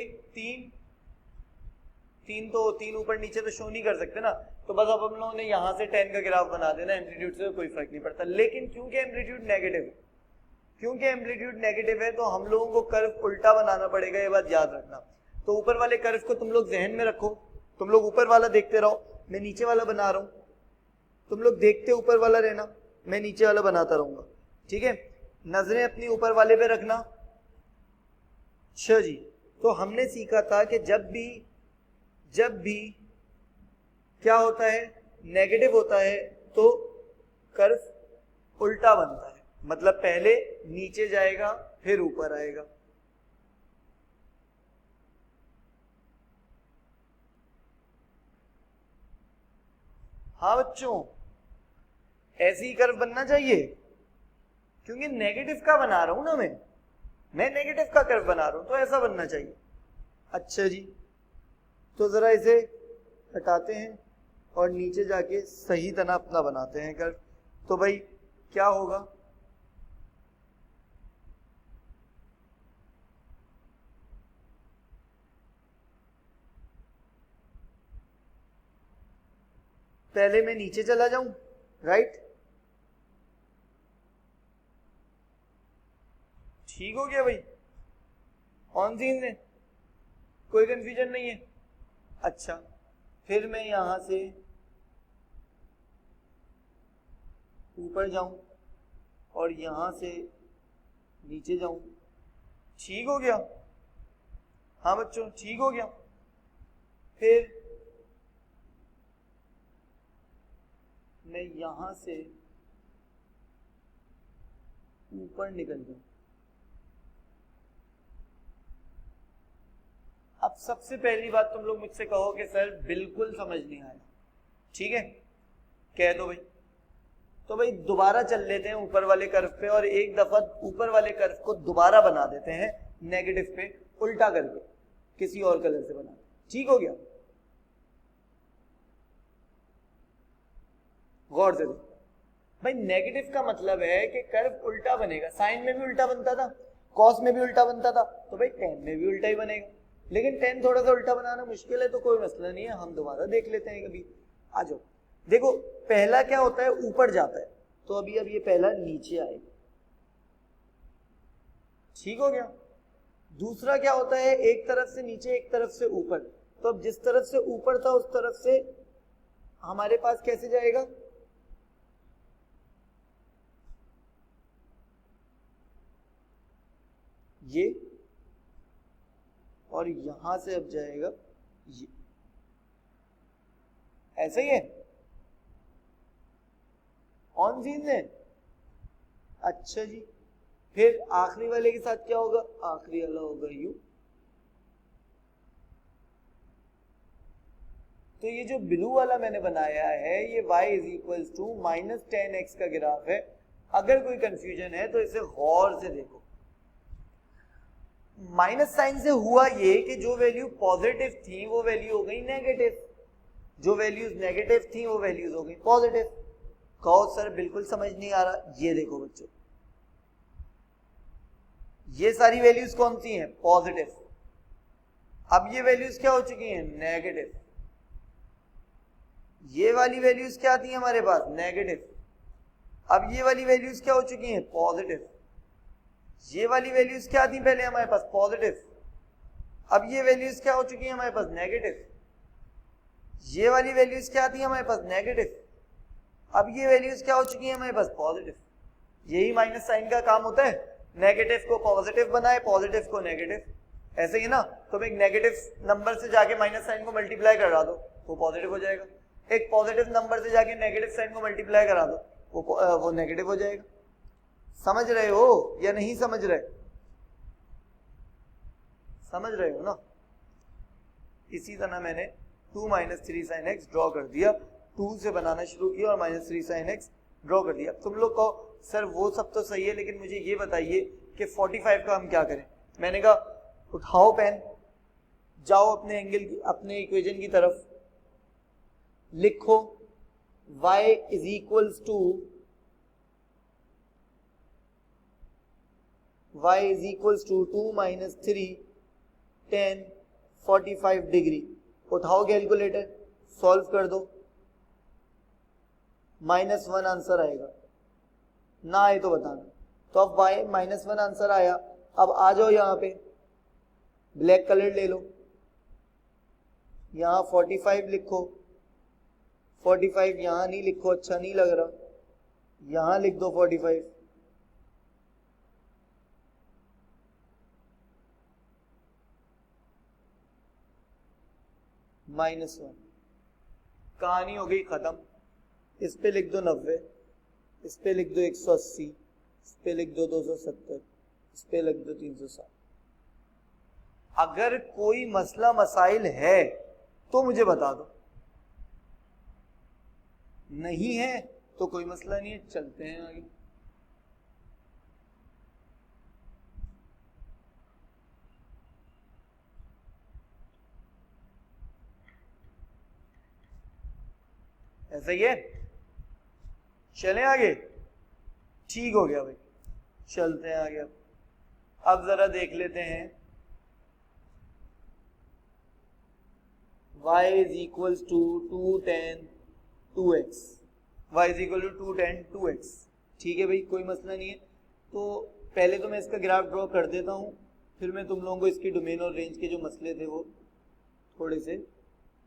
तीन ऊपर नीचे तो शो नहीं कर सकते ना, तो बस अब हम लोगों ने यहाँ से 10 का ग्राफ बना देना, एम्पलीट्यूड से कोई फर्क नहीं पड़ता। लेकिन क्योंकि एम्पलीट्यूड नेगेटिव है तो हम लोगों को कर्व उल्टा बनाना पड़ेगा, ये बात याद रखना। तो ऊपर वाले कर्व को तुम लोग जहन में रखो, तुम लोग ऊपर वाला देखते रहो, मैं नीचे वाला बना रहा हूं, तुम लोग देखते ऊपर वाला रहना, मैं नीचे वाला बनाता रहूंगा, ठीक है। नजरें अपनी ऊपर वाले पे रखना। अच्छा जी, तो हमने सीखा था कि जब भी क्या होता है, नेगेटिव होता है तो कर्व उल्टा बनता है, मतलब पहले नीचे जाएगा फिर ऊपर आएगा। हाँ बच्चों, ऐसे ही कर्व बनना चाहिए, क्योंकि नेगेटिव का बना रहा हूं ना मैं नेगेटिव का कर्व बना रहा हूं, तो ऐसा बनना चाहिए। अच्छा जी, तो जरा इसे हटाते हैं और नीचे जाके सही तरह अपना बनाते हैं कर्व। तो भाई क्या होगा, पहले मैं नीचे चला जाऊं, राइट, ठीक हो गया भाई, ऑन सीन है, कोई कंफ्यूजन नहीं है। अच्छा, फिर मैं यहां से ऊपर जाऊं और यहां से नीचे जाऊं, ठीक हो गया। हाँ बच्चों, ठीक हो गया। फिर मैं यहां से ऊपर निकल जाऊं। अब सबसे पहली बात तुम लोग मुझसे कहो कि सर बिल्कुल समझ नहीं आया, ठीक है, कह दो भाई। तो भाई दोबारा चल लेते हैं ऊपर वाले कर्व पे और एक दफा ऊपर वाले कर्व को दोबारा बना देते हैं नेगेटिव पे, उल्टा करके किसी और कलर से बना, ठीक हो गया। गौर से देखो भाई, नेगेटिव का मतलब है कि कर्व उल्टा बनेगा। साइन में भी उल्टा बनता था, कॉस में भी उल्टा बनता था, तो भाई टेन में भी उल्टा ही बनेगा। लेकिन टेन थोड़ा सा उल्टा बनाना मुश्किल है, तो कोई मसला नहीं है, हम दोबारा देख लेते हैं कभी। आ जाओ, देखो पहला क्या होता है, ऊपर जाता है, तो अभी अब ये पहला नीचे आएगा, ठीक हो गया। दूसरा क्या होता है, एक तरफ से नीचे एक तरफ से ऊपर, तो अब जिस तरफ से ऊपर था उस तरफ से हमारे पास कैसे जाएगा, ये, और यहां से अब जाएगा ये, ऐसा ही है, ऑन सीन है। अच्छा जी, फिर आखिरी वाले के साथ क्या होगा, आखिरी वाला होगा यू। तो ये जो ब्लू वाला मैंने बनाया है, ये y is equal to -10x का ग्राफ है। अगर कोई कंफ्यूजन है तो इसे गौर से देखो। माइनस साइन से हुआ ये कि जो वैल्यू पॉजिटिव थी वो वैल्यू हो गई नेगेटिव, जो वैल्यूज नेगेटिव थी वो वैल्यूज हो गई पॉजिटिव। कहो सर बिल्कुल समझ नहीं आ रहा, ये देखो बच्चों, ये सारी वैल्यूज कौन सी हैं, पॉजिटिव। अब ये वैल्यूज क्या हो चुकी हैं, नेगेटिव। ये वाली वैल्यूज क्या आती हैं हमारे पास, नेगेटिव। अब ये वाली वैल्यूज क्या हो चुकी हैं, पॉजिटिव। ये वाली वैल्यूज क्या आती पहले हमारे पास, पॉजिटिव। अब ये वैल्यूज क्या हो चुकी हैं हमारे पास, नेगेटिव। ये वाली वैल्यूज क्या आती हैं हमारे पास, नेगेटिव। अब ये वैल्यूज क्या हो चुकी हैं हमारे पास, पॉजिटिव। यही माइनस साइन का काम होता है, नेगेटिव को पॉजिटिव बनाए, पॉजिटिव को नेगेटिव, ऐसे ही ना। तो एक नेगेटिव नंबर से जाके माइनस साइन को मल्टीप्लाई करा दो, वो पॉजिटिव हो जाएगा। एक पॉजिटिव नंबर से जाके नेगेटिव साइन को मल्टीप्लाई करा दो, वो नेगेटिव हो जाएगा। समझ रहे हो या नहीं समझ रहे, समझ रहे हो ना। इसी तरह मैंने 2 - 3 sin x ड्रॉ कर दिया, 2 से बनाना शुरू किया और -3 sin x ड्रॉ कर दिया। तुम लोग कहो सर वो सब तो सही है, लेकिन मुझे ये बताइए कि 45 का हम क्या करें। मैंने कहा उठाओ पेन, जाओ अपने एंगल की, अपने इक्वेशन की तरफ, लिखो y is equals to y is equals to 2 - 3 10 45 degree. उठाओ कैलकुलेटर, सॉल्व कर दो, -1 आंसर आएगा, ना आए तो बताना। तो अब y -1 आंसर आया। अब आ जाओ यहाँ पे, ब्लैक कलर ले लो, यहाँ 45 लिखो, 45 यहाँ नहीं लिखो, अच्छा नहीं लग रहा, यहाँ लिख दो 45, -1, कहानी हो गई खत्म। इस पे लिख दो 90, इस पे लिख दो 180, इस पे लिख दो 270, इस पे लिख दो 360। अगर कोई मसला मसाइल है तो मुझे बता दो, नहीं है तो कोई मसला नहीं है, चलते हैं आगे। ऐसा ही है, चलें आगे, ठीक हो गया भाई, चलते हैं आगे। अब जरा देख लेते हैं y is equals to 2tan 2x, y is equal to 2tan 2x, ठीक है भाई, कोई मसला नहीं है। तो पहले तो मैं इसका ग्राफ ड्रॉ कर देता हूँ, फिर मैं तुम लोगों को इसकी डोमेन और रेंज के जो मसले थे वो थोड़े से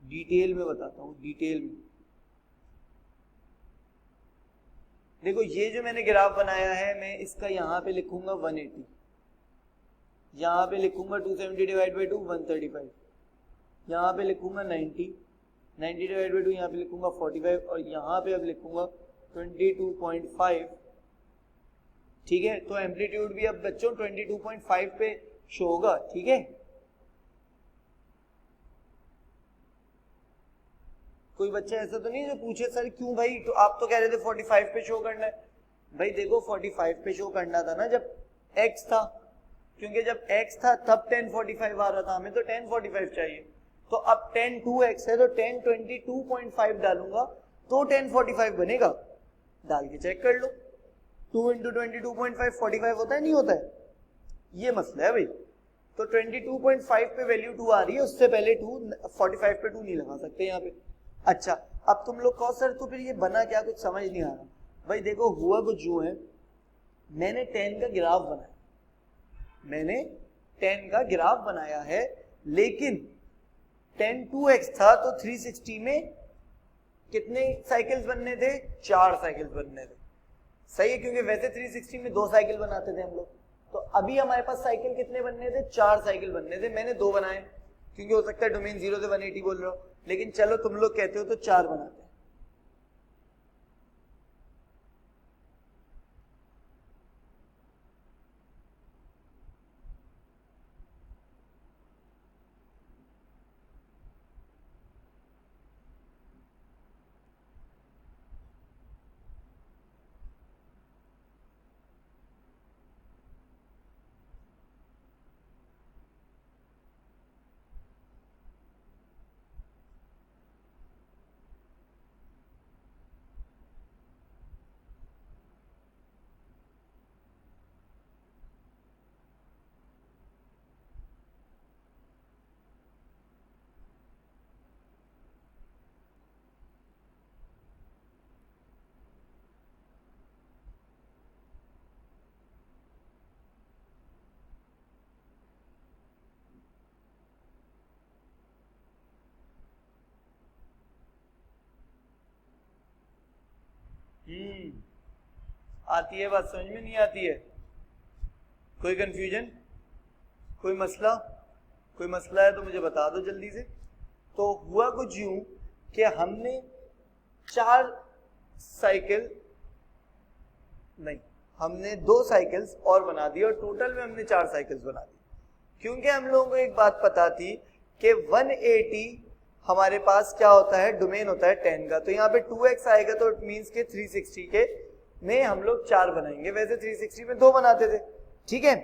डिटेल में बताता हूँ, डिटेल में। देखो ये जो मैंने ग्राफ बनाया है, मैं इसका यहाँ पे लिखूंगा 180, यहाँ पे लिखूंगा 270 डिवाइड बाई 2 135, यहाँ पे लिखूंगा 90 डिवाइड बाई 2, यहाँ पे लिखूंगा 45, और यहाँ पे अब लिखूंगा 22.5, ठीक है। तो एम्पलीट्यूड भी अब बच्चों 22.5 पे शो होगा, ठीक है। कोई बच्चा ऐसा तो नहीं जो पूछे सर क्यों भाई, तो आप तो कह रहे थे 45 पे शो करना है। भाई देखो 45 पे शो करना था ना जब x था, क्योंकि जब x था तब 1045 आ रहा था, हमें तो 1045 चाहिए। तो अब 10 2x है तो 10 22.5 डालूंगा तो 1045 बनेगा, डाल के चेक कर लो, 2 इंटू 22.5 45 होता है, नहीं होता है, ये मसला है भाई। तो 22.5 पे वैल्यू 2 आ रही है, उससे पहले 2 45 पे 2 नहीं लगा सकते यहाँ पे। अच्छा अब तुम लोग कहो सर तो फिर ये बना क्या, कुछ समझ नहीं आ रहा। भाई देखो हुआ कुछ यूं है, मैंने 10 का ग्राफ बनाया, मैंने 10 का ग्राफ बनाया है, लेकिन 10 2x था तो 360 में कितने साइकिल्स बनने थे, 4 साइकिल्स बनने थे, सही है, क्योंकि वैसे 360 में 2 साइकिल बनाते थे हम लोग। तो अभी हमारे पास साइकिल कितने बनने थे, 4 साइकिल बनने थे, मैंने 2 बनाए, क्योंकि हो सकता है डोमेन 0 से 180 बोल रहे हो, लेकिन चलो तुम लोग कहते हो तो 4 बनाते हैं। आती है बात, समझ में नहीं आती है, कोई कंफ्यूजन, कोई मसला, कोई मसला है तो मुझे बता दो जल्दी से। तो हुआ कुछ यूं कि हमने 4 साइकिल नहीं, हमने 2 साइकिल्स और बना दी और टोटल में हमने 4 साइकिल्स बना दी, क्योंकि हम लोगों को एक बात पता थी कि 180 हमारे पास क्या होता है, डोमेन होता है 10 का, तो यहाँ पे 2x आएगा तो इट मींस के 360 के में हम लोग 4 बनाएंगे, वैसे 360 में 2 बनाते थे, ठीक है।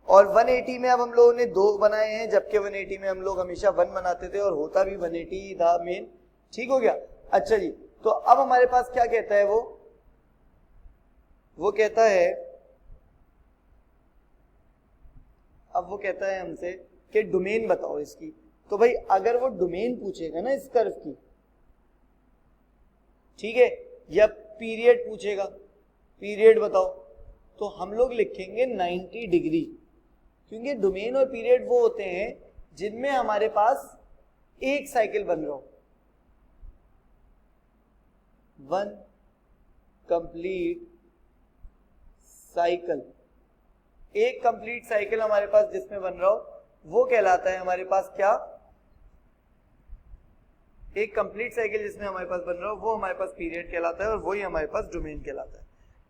और 180 में अब हम लोगों ने 2 बनाए हैं, जबकि 180 में हम लोग हमेशा 1 बनाते थे और होता भी 180 था मेन, ठीक हो गया। अच्छा जी, तो अब हमारे पास क्या कहता है वो कहता है, अब वो कहता है हमसे कि डोमेन बताओ इसकी। तो भाई अगर वो डोमेन पूछेगा ना इस कर्व की, ठीक है, या पीरियड पूछेगा, पीरियड बताओ, तो हम लोग लिखेंगे 90 डिग्री, क्योंकि डोमेन और पीरियड वो होते हैं जिनमें हमारे पास एक साइकिल बन रहा हो, वन कंप्लीट साइकिल, एक कंप्लीट साइकिल हमारे पास जिसमें बन रहा हो वो कहलाता है हमारे पास क्या, एक कंप्लीट साइकिल जिसमें हमारे पास बन रहा हो वो हमारे पास पीरियड कहलाता है, और वही हमारे पास डोमेन कहलाता है।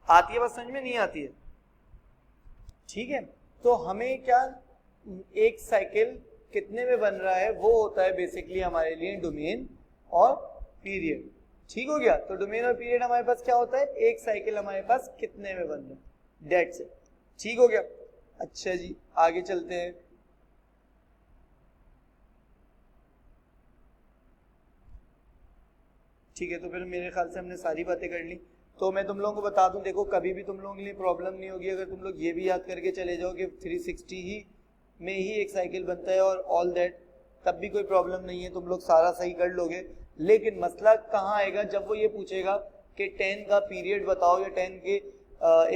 आती है बात समझ में? नहीं आती है? ठीक है, तो हमें क्या, एक साइकिल कितने में बन रहा है वो होता है बेसिकली हमारे लिए डोमेन और पीरियड। ठीक हो गया, तो डोमेन और पीरियड हमारे पास क्या होता है, एक साइकिल हमारे पास कितने में बन रहा है, दैट्स इट। ठीक हो गया, अच्छा जी आगे चलते हैं। ठीक है, तो फिर मेरे ख्याल से हमने सारी बातें कर ली। तो मैं तुम लोगों को बता दूं, देखो कभी भी तुम लोगों के लिए प्रॉब्लम नहीं होगी अगर तुम लोग ये भी याद करके चले जाओ कि 360 ही में ही एक साइकिल बनता है और ऑल दैट, तब भी कोई प्रॉब्लम नहीं है, तुम लोग सारा सही कर लोगे। लेकिन मसला कहाँ आएगा, जब वो ये पूछेगा कि 10 का पीरियड बताओ या 10 के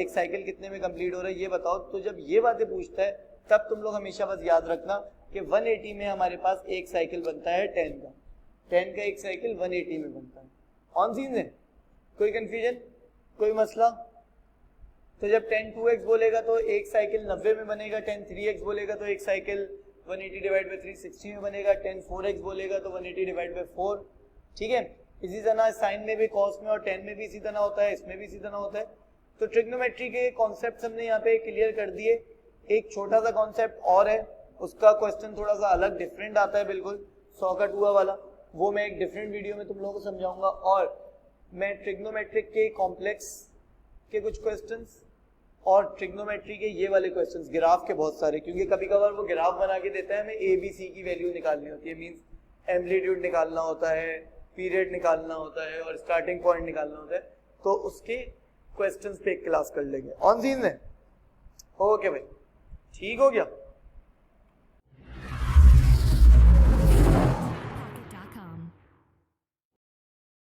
एक साइकिल कितने में कंप्लीट हो रहा है ये बताओ। तो जब ये बातें पूछता है तब तुम लोग हमेशा बस याद रखना कि 180 में हमारे पास एक साइकिल बनता है 10 का, 10 का एक साइकिल 180 में बनता है। ऑन सीन है? कोई कंफ्यूजन, कोई मसला? तो जब 10 2x बोलेगा तो एक साइकिल 90 में बनेगा, 10 3x बोलेगा तो एक साइकिल 180 डिवाइड बाई 360 में बनेगा, 10 4x बोलेगा तो 180 डिवाइड बाई 4। ठीक है, इसी तरह साइन में भी, कॉस में और टेन में भी इसी तरह होता है, इसमें भी इसी तरह होता है। तो ट्रिग्नोमेट्री के कॉन्सेप्ट हमने यहाँ पे क्लियर कर दिए। एक छोटा सा कॉन्सेप्ट और है, उसका क्वेश्चन थोड़ा सा अलग डिफरेंट आता है, बिल्कुल 100 का 2 वाला, वो मैं एक डिफरेंट वीडियो में तुम लोगों को समझाऊंगा। और मैं ट्रिग्नोमेट्रिक के कॉम्प्लेक्स के कुछ क्वेश्चंस और ट्रिग्नोमेट्री के ये वाले क्वेश्चंस, ग्राफ के बहुत सारे, क्योंकि कभी कभार वो ग्राफ बना के देता है, हमें ए बी सी की वैल्यू निकालनी होती है, मींस एम्पलीट्यूड निकालना होता है, पीरियड निकालना होता है और स्टार्टिंग पॉइंट निकालना होता है, तो उसके क्वेश्चंस पे एक क्लास कर लेंगे। ऑन सीन है? ओके भाई, ठीक हो गया।